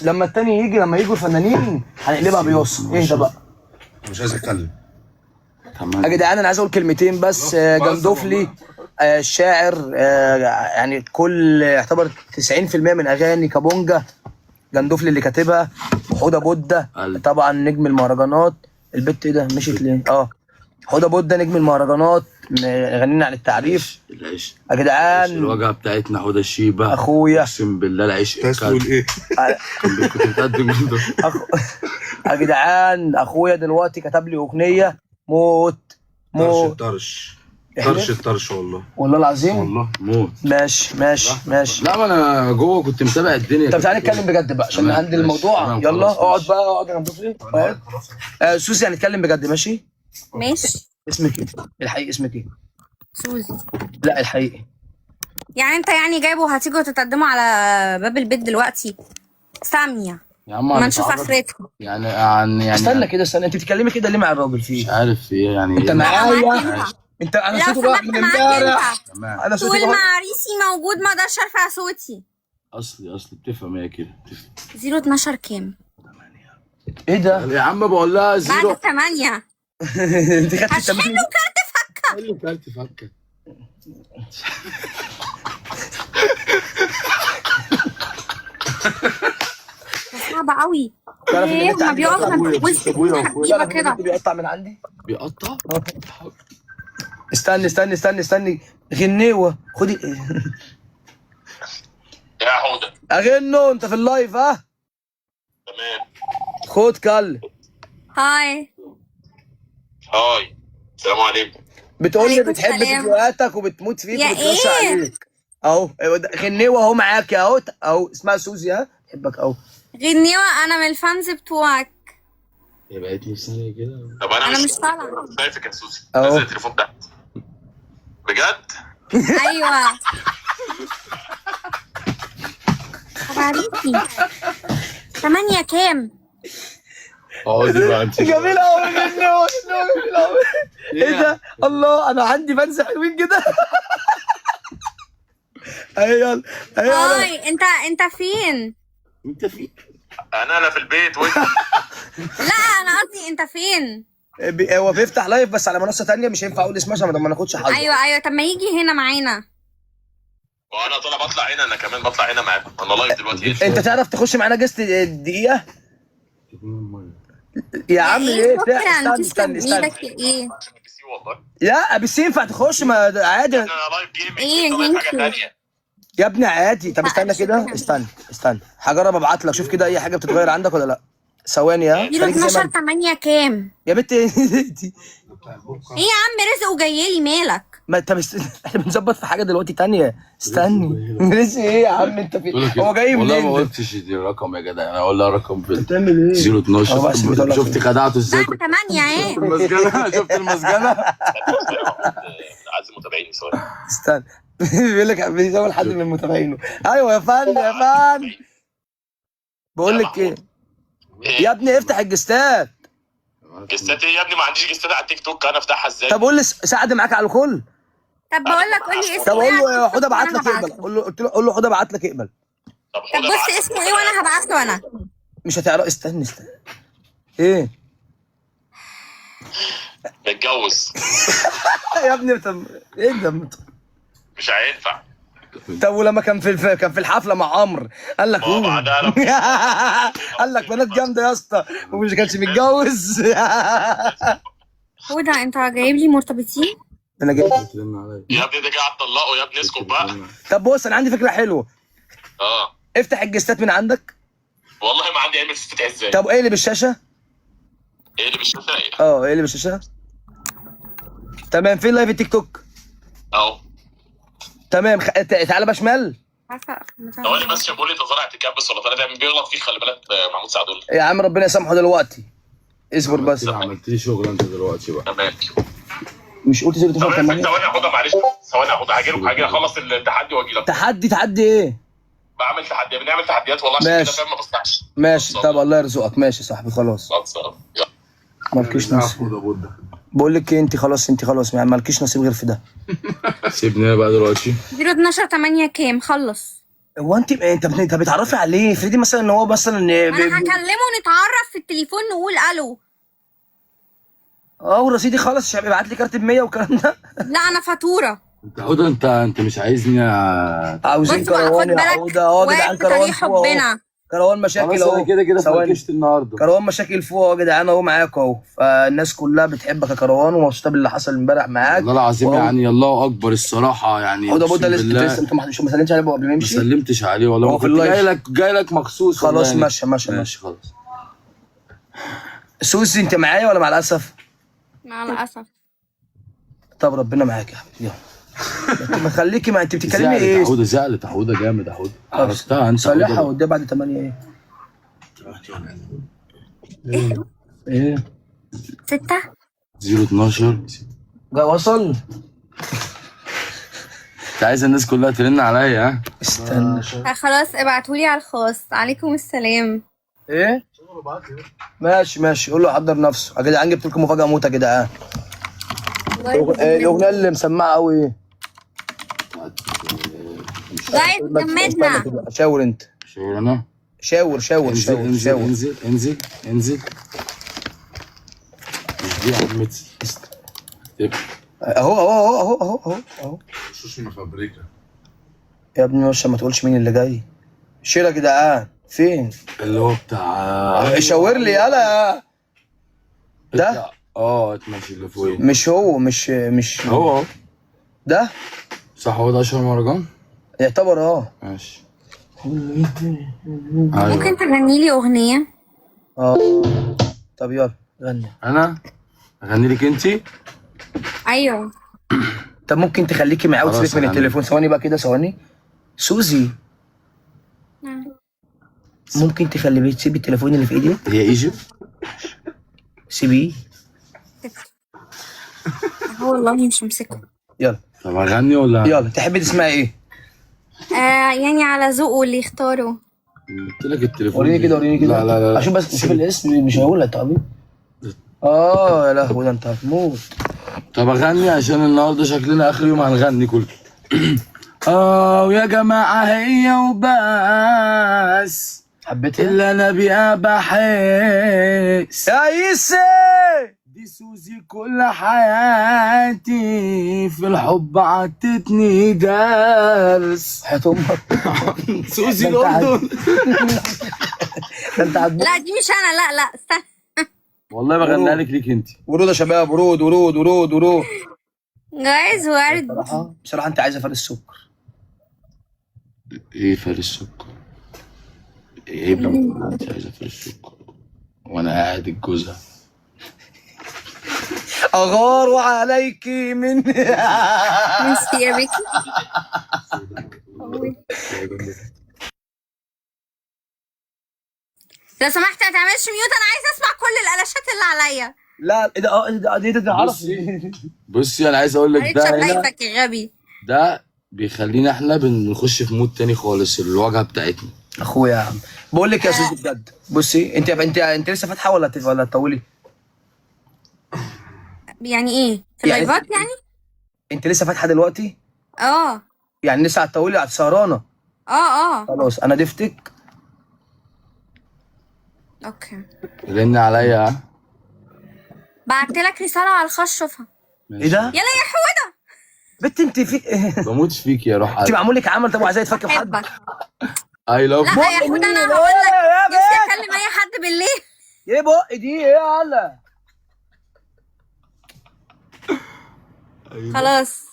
لما التاني يجي، لما يجوا الفنانين هنقلبها بيوصل. اهدى بقى مش عايز اتكلم. يا جدعان. انا عايز اقول كلمتين بس. جندوفلي الشاعر، يعني كل يعتبر 90% من اغاني كابونجا جندوفلي اللي كاتبها. حوده بودة طبعا نجم المهرجانات. البت ايه ده مشيت ليه؟ حوده بودة نجم المهرجانات، غنينا عن التعريف. العيش يا جدعان. الواجهه بتاعتنا حوده الشيبه. اخويا اقسم بالله العيش تقول ايه؟ كنت بتقدم من ده. يا جدعان اخويا دلوقتي كتب لي اغنيه موت. طرش والله العظيم. والله موت. ماشي. لا ما انا جوه كنت متابع الدنيا. طب تعالى نتكلم بجد بقى عشان نهندل الموضوع. تمام، يلا خلاص، اقعد يا جندوفلي اقعد. سوزي هنتكلم بجد ماشي؟ ماشي. اسمك ايه؟ الحقيقي اسمك ايه؟ سوزي. لا الحقيقي. يعني انت جايبه هتيجوا تتقدموا على باب البيت دلوقتي؟ سامية. يا عم ما نشوف هنتعرف. اخرتكم. يعني استنى كده انت بتتكلمي كده ليه مع الراجل مش فيه؟ عارف في ايه يعني. انت إيه؟ معايا؟ انت انا لا صوتي راح سمحت من معاك امبارح. انت. تمام. انا صوتي طول ما راح. عريسي موجود ما اقدرش ارفع صوتي. اصلي بتفهم هي كده بتفهم. 012 كام؟ ايه ده؟ يا عم بقول لها بعد زيرو. 8 انت خدتي هشحن له كارت فكه. قال له كارت فكه. صعبة قوي. تعرف ان ايه النت ما عندي بيقف بيقطع. وسط ابويا واخويا. تعرف ان كده. النت بيقطع من عندي؟ بيقطع. استني غنيوه خدي. يا حودة اغنوا انت في اللايف ها؟ تمام. خد كل. هاي. هاي السلام عليكم. بتقول لي عليكم بتحب السلام. فيديوهاتك وبتموت فيك يا وبترش ايه؟ عليك اهو. غنيوه اهو معاك اهو اسمها سوزي ها؟ بحبك اهو. غنيوة انا من الفانز بتوعك. هي بقت لي ثانيه كده. طب انا انا مش طالعة. شايفك يا سوسي. أهو. نزل التليفون تحت. بجد؟ ايوه. طب عليكي. 8 كام؟ اقعدي بقى انت. جميل قوي منه جميل قوي. ايه ده؟ الله انا عندي فانز حلوين كده. ايوه ايوه. هاي انت فين؟ انت في انا في البيت وانت. لا انا قصدي انت فين؟ هو بيفتح لايف بس على منصه تانية، مش هينفع اقول اسمها عشان ما ناخدش حظ. ايوه طب ما يجي هنا معانا. وانا طالع بطلع هنا، انا كمان بطلع هنا معاكم، انا لايف دلوقتي. انت تعرف تخش معانا جست دقيقه يا عم؟ ايه ليه؟ شكرا، استنى تسلم ايدك يا ايه. عشان البي سي والله. لا بس ينفع تخش، ما عادي انا لايف جيمنج، ايه، انت لايف حاجه thank you. ثانيه. يا ابني عادي. طب لا، استنى كده، شكراً. استنى هجرب ابعت لك، شوف كده اي حاجه بتتغير عندك ولا لا. ثواني ها. كيلو خليك زي ما 12 انت. 8 كام؟ يا بنت ايه يا عم رزق وجايلي مالك؟ ما طب احنا بنظبط في حاجه دلوقتي تانية. استني لسه ايه يا عم انت في هو جاي والله منين ما ده؟ قلتش دي الرقم يا جدع، انا اقول لها رقم في بتعمل ايه؟ 012. هو بس بيطلع لك شفتي خدعته ازاي؟ 8 ايه؟ المسجله. شفت المسجله؟ عايز المتابعين ثواني. استنى. بيقول لك بيزول حد من متابعينه. ايوه يا فن يا فن. بقول لك ايه يا ابني، افتح الجستات. جستات ايه يا ابني؟ ما عنديش جستات على التيك توك، انا افتحها ازاي؟ طب قول لي سعد معاك على الكل. طب بقول لك قول لي طب اسمه قول ايه له يا حوده ابعت وأنا لك هبعت اقبل. له. قول له حوده ابعت لك اقبل. طب طب حوده بص ابعت اسمه ايه وانا هبعت له انا. مش هتعرف. استنى ايه متجوز. يا ابني؟ طب ايه ده؟ مش هينفع. طب ولما كان في الحفله مع عمرو قال لك ما بعدها قال لك بنات جامده يا اسطى ومش كانش متجوز. هو ده انت جايب لي مرتبطين؟ انا جاي. يا ابني ده قاعد تطلقه يا ابني، اسكت بقى. طب بص انا عندي فكره حلوه. اه افتح الجستات من عندك. والله ما عندي علم تفتح ازاي. طب ايه اللي بالشاشه؟ ايه اللي بالشاشه؟ ايه اللي بالشاشه؟ تمام. فين لايف التيك توك؟ اهو. تمام. تعالى بقى شمال. عارفه ثواني بس، شابولي انت طالع تكبس ولا طالع تعمل بيغلط فيك؟ خلي بالك محمود سعدول. يا عم ربنا يسامحه دلوقتي. اصبر بس. عملت لي شغل انت دلوقتي بقى. تمام. مش قلت 0 ثواني 8؟ ثواني هاخدها معلش. ثواني هاخدها، هاجي اخلص التحدي واجي لك. تحدي ايه؟ بعمل تحدي، بنعمل تحديات والله عشان ماشي. كده فاهم، ما بصلحش. ماشي. طب الله يرزقك. ماشي يا صاحبي خلاص. يلا. مالكيش نصيب. بقول لك ايه، انت خلاص يعني مالكيش نصيب غير في ده. سيبني انا بقى دلوقتي. 012 8 كام؟ خلص. هو انت بتعرفي عليه؟ افرضي مثلا ان هو مثلا انا هكلمه نتعرف في التليفون نقول الو. ورصيدي خلص عشان يبعت لي كارت ب 100 والكلام ده. لا انا فاتوره. انت حوده، انت مش عايزني عاوزين بص بقى خد كروان يا بالك حوده. يا جدعان وقت كروان طريق فوق اهو. حبنا. كروان مشاكل خلاص اهو. انا كده ثواني. فركشت النهارده. كروان مشاكل فوق اهو يا جدعان اهو معاك اهو. فالناس كلها بتحبك يا كروان ومبسوطه باللي حصل امبارح معاك. والله العظيم وهو- يعني الله اكبر الصراحه يعني. حوده اقسم بوده بالله لسه انت ما سلمتش عليه قبل ما ما يمشي. سلمتش عليه والله. هو ما في كنت اللايف. جاي لك مخصوص. خلاص والله يعني. ماشي خلاص. سوسي انت معايا ولا مع الاسف؟ مع الاسف. طب ربنا معاك يا حبيبي. يلا ما خليكي، ما انت بتتكلمي ايه؟ زعلت حوده جامد يا حوده. عرفتها انت. صالحها ودي بعد 8 ايه 6 012. جا وصل. انت عايز الناس كلها ترن عليا ها؟ استنى. خلاص ابعتولي على الخاص. عليكم السلام. ايه ماشي قول له يحضر نفسه. يا جدعان جبت لكم مفاجاه موت يا جدعان. الاغنيه اللي مسمعه قوي ايه؟ جايز جمدنا. شاور انت. شاور انا. شاور انزل. مش دي عمتي. اهو شوش من فابريكا. يا ابني مش ما تقولش مين اللي جاي. شيل يا جدعان. فين اللي هو بتاع شاور لي يلا. ده اتمشي اللي فوق. مش هو مش هو ده صح. هو ده اشهر مهرجان يعتبر. ماشي. ممكن تغني لي اغنيه؟ طب يلا غني. انا اغني لك انتي. ايوه. طب ممكن تخليكي معاه خلاص وتسيبك من هغني. التليفون ثواني بقى كده ثواني. سوزي ممكن تسيبي التليفون اللي في ايدي. هي ايجيبت. سيبيه. هو والله مش مسكه. يلا طب اغني ولا؟ يلا تحبي تسمعي ايه؟ يعني على ذوقه اللي يختاره. قلت لك التليفون وريني كده وريني كده. لا لا لا عشان بس نشوف الاسم مش هقول لك طبيعي. اه يا لهوي ده انت هتموت. طب اغني عشان النهارده شكلنا اخر يوم هنغني كله. ويا جماعه هي وبس حبيتها؟ اللي انا بيها بحس يا يسي دي سوزي كل حياتي في الحب عطتني درس. حياة امك. سوزي ده انت الاردن. ده انت هتموت. لا دي مش انا، لا استنى. والله بغنيها لك ليك انت. ورود يا شباب، ورود ورود ورود ورود. جايز ورد. بصراحة انت عايزة فرق السكر. ايه فرق السكر؟ ايه انت عايزه فرق السكر وانا قاعد الجوزة اغار عليك من ميرسي يا بيكي. لو سمحت ما تعملش ميوت، انا عايزه اسمع كل القلاشات اللي عليا. لا ايه ده؟ ايه ده عرف. بصي انا عايز اقول لك معلش ده هنا شايفك يا غبي. ده بيخلينا احنا بنخش في مود تاني خالص، الواجهه بتاعتنا. اخويا يا عم بقول لك يا سوزي بجد، بصي انت لسه فاتحه ولا تطولي؟ يعني ايه في يعني اللايفات يعني؟ انت لسه فاتحه دلوقتي؟ اه يعني لسه هتطولي على سهرانه؟ اه خلاص انا ضفتك. اوكي. رن عليا. ها بعتلك رساله على الخاص، شوفها. ايه ده؟ يلا يا حوده. بنت انت في بموت فيك يا روح انت معمول لك عمل طب وعايزاه يتفك بحد؟ بحبك. اي لاف لا يا حوده انا هقول لك نفسي اكلم اي حد بالليل. ايه بق دي ايه يالا؟ خلاص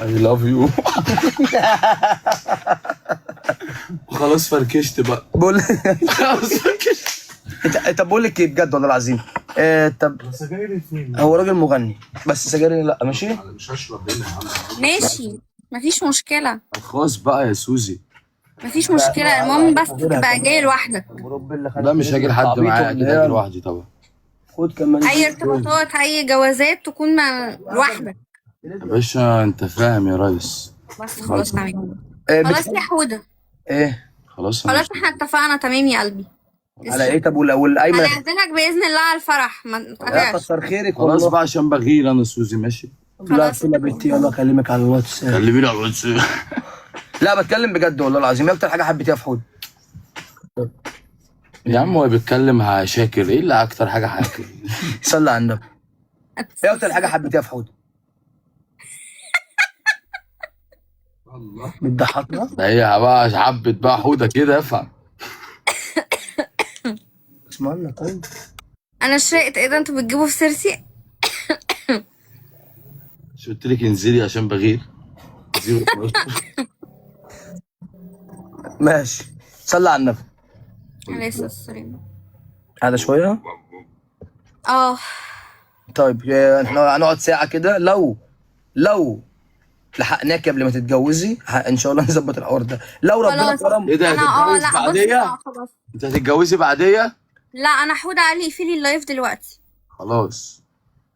اي لاف يو. خلاص فركشت بقى. بقول خلاص فركشت. طب بقول لك ايه بجد والله العظيم، طب هو راجل مغني بس سجاير لا ماشي؟ ماشي مفيش مشكله. خلاص بقى يا سوزي. مفيش مشكله، المهم بس تبقى جاي لوحدك. لا مش هاجي لحد معايا، اكيد هاجي لوحدي طبعا. خد كمان اي ارتباطات اي جوازات تكون لوحدك. يا باشا انت فاهم يا ريس. بس خلاص تمام. بت- خلاص يا حوده، ايه خلاص خلاص احنا اتفقنا تمام يا قلبي. على ايه؟ طب والايمن هنعزمك باذن الله على الفرح، ما يا تقلقش. كتر خيرك خلاص والله. بقى عشان بغير انا سوزي ماشي. لا كده بنتي يلا اكلمك على الواتساب. كلميني على الواتساب. لا بتكلم بجد والله العظيم، ايه اكتر حاجه حبيتيها في حوده؟ يا عم هو بيتكلم شاكر، ايه اللي اكتر حاجه حاكر؟ صلي على النبي. ايه اكتر حاجه حبيتيها في حوده؟ بتضحكنا؟ ده هي بقى حبت بقى حوده كده افهم. اسمع لنا طيب. انا شرقت. ايه ده انتوا بتجيبوا في سيرتي؟ مش قلت لك انزلي عشان بغير؟ ماشي صلي على النبي. عليه الصلاه والسلام. هذا شويه. اه طيب احنا هنقعد ساعه كده، لو لحقناك قبل ما تتجوزي ان شاء الله نظبط الحوار ده لو ربنا خلاص. كرم. ايه ده انا هتتجوز لا بص بعديه؟ خلاص. انت هتتجوزي بعديه؟ لا انا حوده قال لي اقفلي اللايف دلوقتي. خلاص.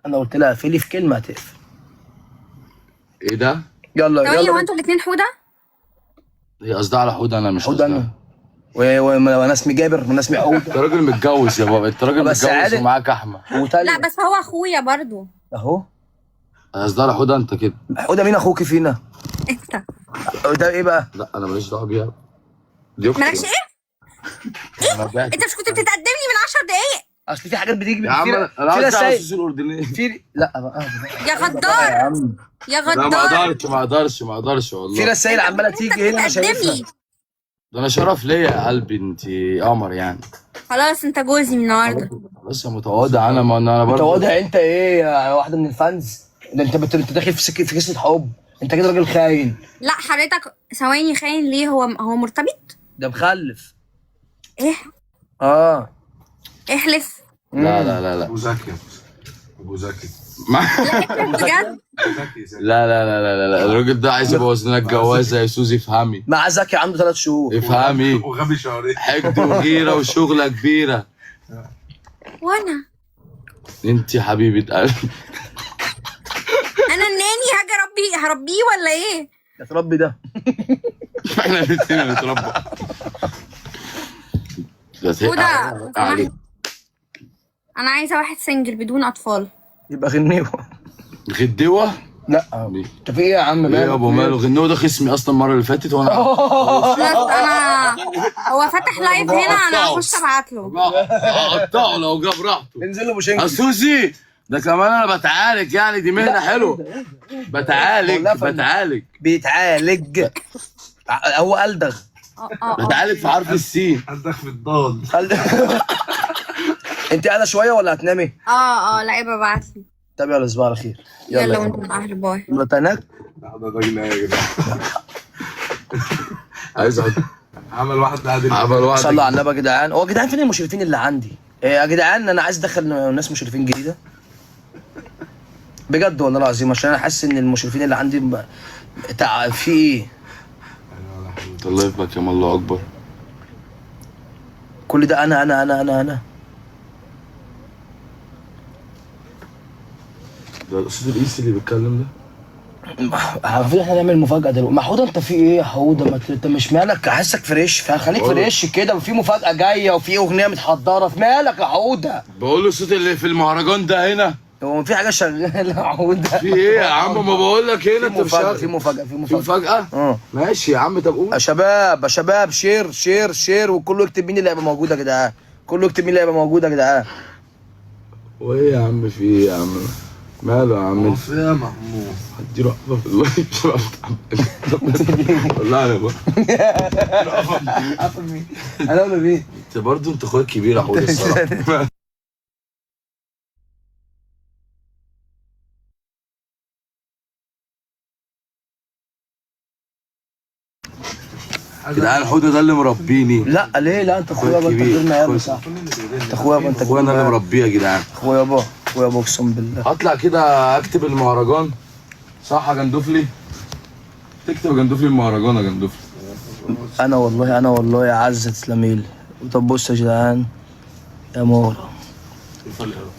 انا قلت لها اقفلي في كلمه هتقفل. ايه ده؟ يلا ثواني، هو يلا. انتوا الاثنين حوده؟ هي قصدها على حوده، انا مش حوده قصدها. انا وانا اسمي جابر وانا اسمي حوده. انت راجل متجوز يا بابا، انت راجل بس متجوز عادي. ومعاك احمد. لا بس هو اخويا برضو. اهو قصدها على حوده انت كده. حوده مين اخوك فينا؟ انت ده ايه بقى؟ لا انا ماليش دعوه بيها، دي اختي. مالكش ايه؟ انا بعت. انت مش كنت بتتقدمني من 10 دقايق؟ اصل في حاجات بتيجي يا عم في انا في قصدي على رسايل سوسي الاردنيه. في لا بقى يا يا غدار عم يا لا ما غدار. اقدرش في والله. رسايل عماله تيجي هنا مش بتتقدمني. شايفها. ده انا شرف ليا يا قلبي، انت قمر يعني. خلاص انت جوزي من النهارده. بس يا متواضع انا، ما انا برضه متواضع انت ايه يا واحده من الفانز؟ ده انت داخل في سكه في قصه حب، انت كده راجل خاين. لا حضرتك ثواني، خاين ليه؟ هو مرتبط؟ ده مخلف. ايه؟ احلف. لا ابو زكي ابو زكي بجد؟ لا الراجل ده عايز يبوظ لنا الجوازه يا سوزي، افهمي. مع زكي عنده 3 شهور. افهمي. وغبي شهرين. حقد وغيره وشغله كبيره. وانا انت حبيبه قلبي. انا الناني هاجي هربيه ولا ايه؟ يا تربي ده. احنا الاثنين نتربى. وده عليك. انا عايزه واحد سنجل بدون اطفال. يبقى غنيوه. غدوه؟ لا ليه؟ انت في ايه يا عم؟ ليه يا ابو ماله؟ غنوه ده خصمي اصلا المره اللي فاتت وانا بس انا هو فتح لايف هنا، انا هخش ابعت له. اقطعه لو جاب راحته. انزل له بوشنكي. سوزي ده كمان انا بتعالج، يعني دي مهنه حلوه. بتعالج بيتعالج. هو ألدغ. بتعالج في حرف السين. عندك في الضاد. انت قاعده شويه ولا هتنامي؟ لا يبقى ابعت لي. طب يلا تصبح على خير. يلا وانت من اهل باي. متنك. ده راجل ايه يا جدعان؟ عايز عمل واحد قاعد صلوا على النبي يا جدعان. هو يا جدعان فين المشرفين اللي عندي؟ يا جدعان انا عايز ادخل ناس مشرفين جديده بجد والله العظيم، عشان انا حاسس ان المشرفين اللي عندي في ايه؟ الله يبارك يا الله اكبر. كل ده انا ده استاذ القيسي اللي بيتكلم ده. المفروض احنا نعمل مفاجأة دلوقتي. حوده انت في ايه يا حوده؟ ما انت مش مالك؟ حاسك فريش، خليك فريش كده، وفي مفاجأة جاية وفي اغنية متحضرة. في مالك يا حوده؟ بقول له الصوت اللي في المهرجان ده هنا. هو في حاجة شغالة يا حوده؟ في ايه يا عم؟ ما بقول لك هنا انت مش في مفاجأة. في مفاجأة؟ ماشي يا عم. طب قول يا شباب شير وكله يكتب مين اللي هيبقى موجود يا جدعان. كله يكتب مين اللي هيبقى موجود يا جدعان. وايه يا عم؟ في ايه يا عم؟ ماله يا عم؟ في يا محمود. هديله رقبه في اللايف. والله انا بقى عارف مين؟ انا ولا مين؟ انت برضه انت اخويا الكبير يا حوده الصراحه. جدعان حوده ده اللي مربيني. لا ليه؟ لا انت اخويا بقى، انت كبرنا يابا. صح انت اخويا بقى، انت اخويا انا اللي مربيه يا جدعان. اخويا بقى اقسم بالله. هطلع كده اكتب المهرجان صح يا جندوفلي؟ تكتب جندوفلي المهرجان يا جندوفلي. انا والله يا عزة تسلميلي. طب بص يا جدعان يا مورا،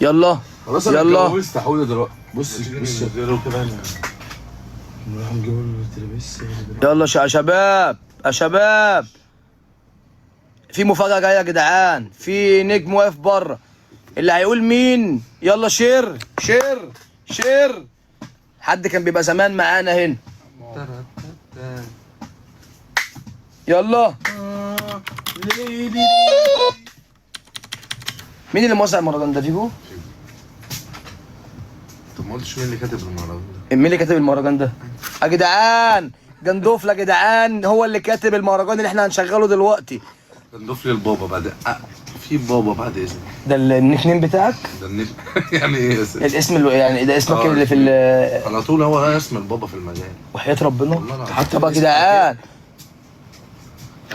يلا خلاص انا يلا اتجوزت حوده دلوقتي. بص يلا يا شباب في مفاجأة جاية يا جدعان. في نجم واقف بره، اللي هيقول مين يلا شير. حد كان بيبقى زمان معانا هنا. يلا مين اللي موزع المهرجان ده؟ فيجو؟ طب ما قلتش مين اللي كاتب المهرجان ده؟ مين اللي كاتب المهرجان ده؟ يا جدعان جندوفلا يا جدعان هو اللي كاتب المهرجان اللي احنا هنشغله دلوقتي. جندوفلي البابا بعد في بابا بعد اذنك. ده النيك نيم بتاعك؟ ده يعني ايه الاسم اللي يعني ده اسمك كده اللي في على طول هو اسم البابا في المجال. وحياة ربنا. والله حتى بقى يا جدعان.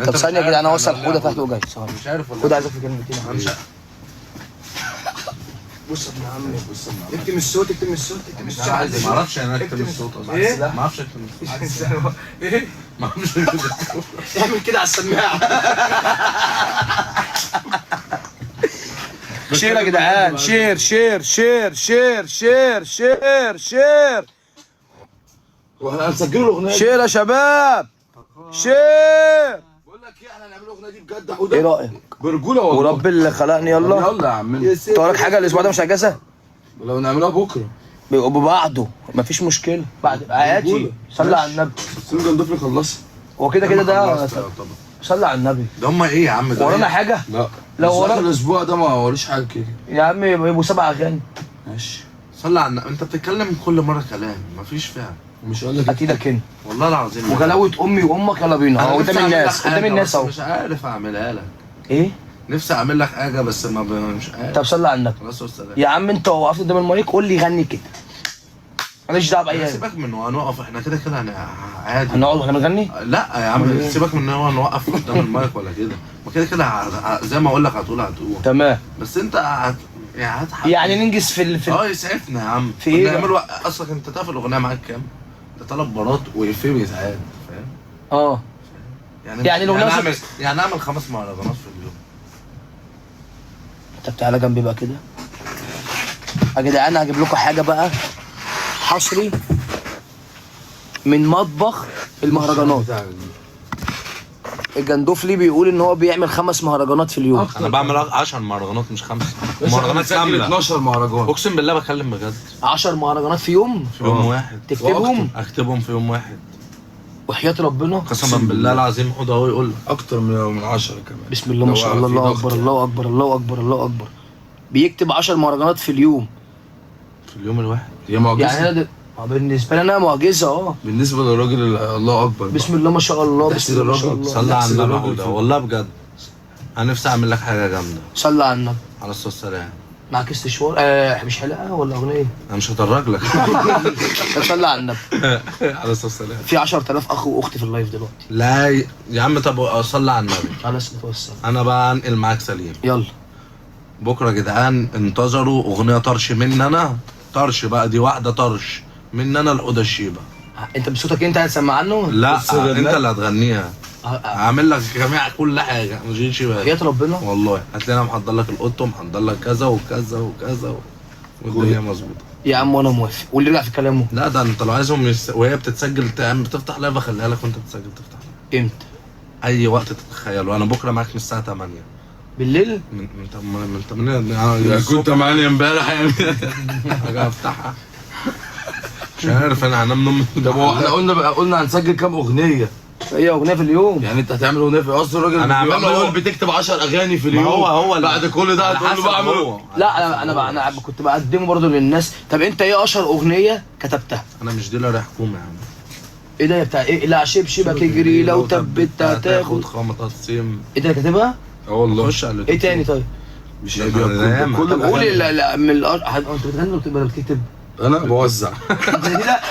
طب ثانية يا جدعان اوصل حوده تحت وجاي. مش عارف ولا حوده عايزك في كلمتين. بص يا ابن عمي، اكتم الصوت. ما اعرفش انا اكتب الصوت اصلا. ايه؟ ما اعرفش اكتب الصوت. ايه؟ ما اعرفش اعمل كده على السماعة. شير يا جدعان، شير وهنسجلوا الاغنيه. شير يا شباب شير. بقول لك ايه، احنا هنعمل الاغنيه دي بجد يا حوده. ايه رايك؟ برجوله والله. ورب اللي خلقني. يلا يلا يا عم. انت وراك حاجه الاسبوع ده مش اجازه؟ لو نعملها بكره ببعضه مفيش مشكله. بعد عادي. صلي على النبي. سيب جندوفلي خلصها. هو كده ده. صلي على النبي. ده هم ايه يا عم؟ ده ورانا حاجه؟ لا لو وراك الاسبوع ده ما وريش حاجه كده يا عم يبقوا 7 اغاني. ماشي. صلي على النبي. انت بتتكلم كل مره كلام مفيش فعل. مش هقول لك هتيلك هنا والله العظيم. وغلاوه امي وامك. يلا بينا اهو قدام الناس اهو. مش عارف اعملها لك. ايه؟ نفسي اعمل لك حاجه بس مش عارف. طب صلي على النبي. خلاص والسلام. يا عم انت وقفت قدام المايك قول لي غني كده. ماليش دعوه باي حاجه. سيبك منه هنوقف احنا كده عادي. هنقعد واحنا بنغني؟ لا يا عم سيبك من ان هو نوقف قدام المايك ولا كده. ما كده زي ما اقول لك هتقول تمام. بس انت يعني ننجز في يسعفنا يا عم. في ايه؟ نعمل اصلا انت تعرف الاغنيه معاك كام؟ ده 3 بارات وإفيه ويزعل فاهم؟ يعني الاغنيه يعني اعمل 5 مهرجانات في اليوم. طب تعالى جنبي بقى كده يا جدعان. هجيب لكم حاجه بقى حصري من مطبخ المهرجانات. الجندوفلي بيقول ان هو بيعمل 5 مهرجانات في اليوم. انا بعمل 10 مهرجانات مش 5 مهرجانات مهرجانات كامله 12 مهرجان. اقسم بالله بكلم بجد 10 مهرجانات في يوم في يوم واحد تكتبهم؟ اكتبهم في يوم واحد وحياة ربنا قسما بالله العظيم. حوده هو يقول لك اكتر من 10 كمان. بسم الله ما شاء الله، الله اكبر الله اكبر الله اكبر الله اكبر. بيكتب 10 مهرجانات في اليوم. في اليوم الواحد. هي معجزه يعني انا بالنسبه لي انا معجزه. بالنسبه للراجل الله اكبر. بسم الله ما شاء الله، بسم الله ما شاء الله. صلى على النبي حوده والله بجد. انا نفسي اعمل لك حاجه جامده. صلى على النبي على الصلاه والسلام. معاك استشوار مش حلقه ولا اغنيه؟ انا مش هدرج لك. صلى على النبي. على الصلاه والسلام. في 10000 اخ واخت في اللايف دلوقتي. لا يا عم طب صلى على النبي. على الصلاه والسلام. انا بقى انقل معاك سليم. يلا بكره يا جدعان انتظروا اغنيه طرش مني انا. طرش بقى دي واحده طرش مني انا لحوده الشيبه. انت بصوتك انت هتسمع عنه؟ لا انت اللي هتغنيها. ه- هعمل لك جميع كل حاجه ما تجيش بالك. حياة ربنا. والله هتلاقينا محضر لك القطه محضر لك كذا وكذا وكذا والدنيا مظبوطه. يا عم وانا موافق، واللي يرجع في كلامه. لا ده انت لو عايزهم وهي بتتسجل بتفتح لايف اخليها لك وانت بتسجل تفتح لايف امتى؟ اي وقت تتخيله. انا بكره معاك من الساعه 8 بالليل؟ من 8 يعني كنت معانا امبارح يعني. حاجه افتحها. مش عارف انا هنام نوم. طب هو احنا قلنا هنسجل كام اغنيه؟ هي اغنيه في اليوم. يعني انت هتعمل اغنيه في اصل الراجل أنا هعمل له- يقول بتكتب 10 اغاني في اليوم. هو بعد كل ده على هتقول له حسب بعمل هو. لا انا كنت بقدمه برضه للناس. طب انت ايه اشهر اغنيه كتبتها؟ انا مش ديلر حكومه يا عم. ايه ده بتاع ايه؟ لا شبشبك يجري لو تبت هتاخد. خمطة السيم. ايه ده كاتبها؟ اه والله. خش على ايه تاني طيب؟ مش لا، هيبقى لا، ما- كل طب قول الأغاني. لا من انت بتغني ولا بتكتب؟ انا بوزع. انت دي لا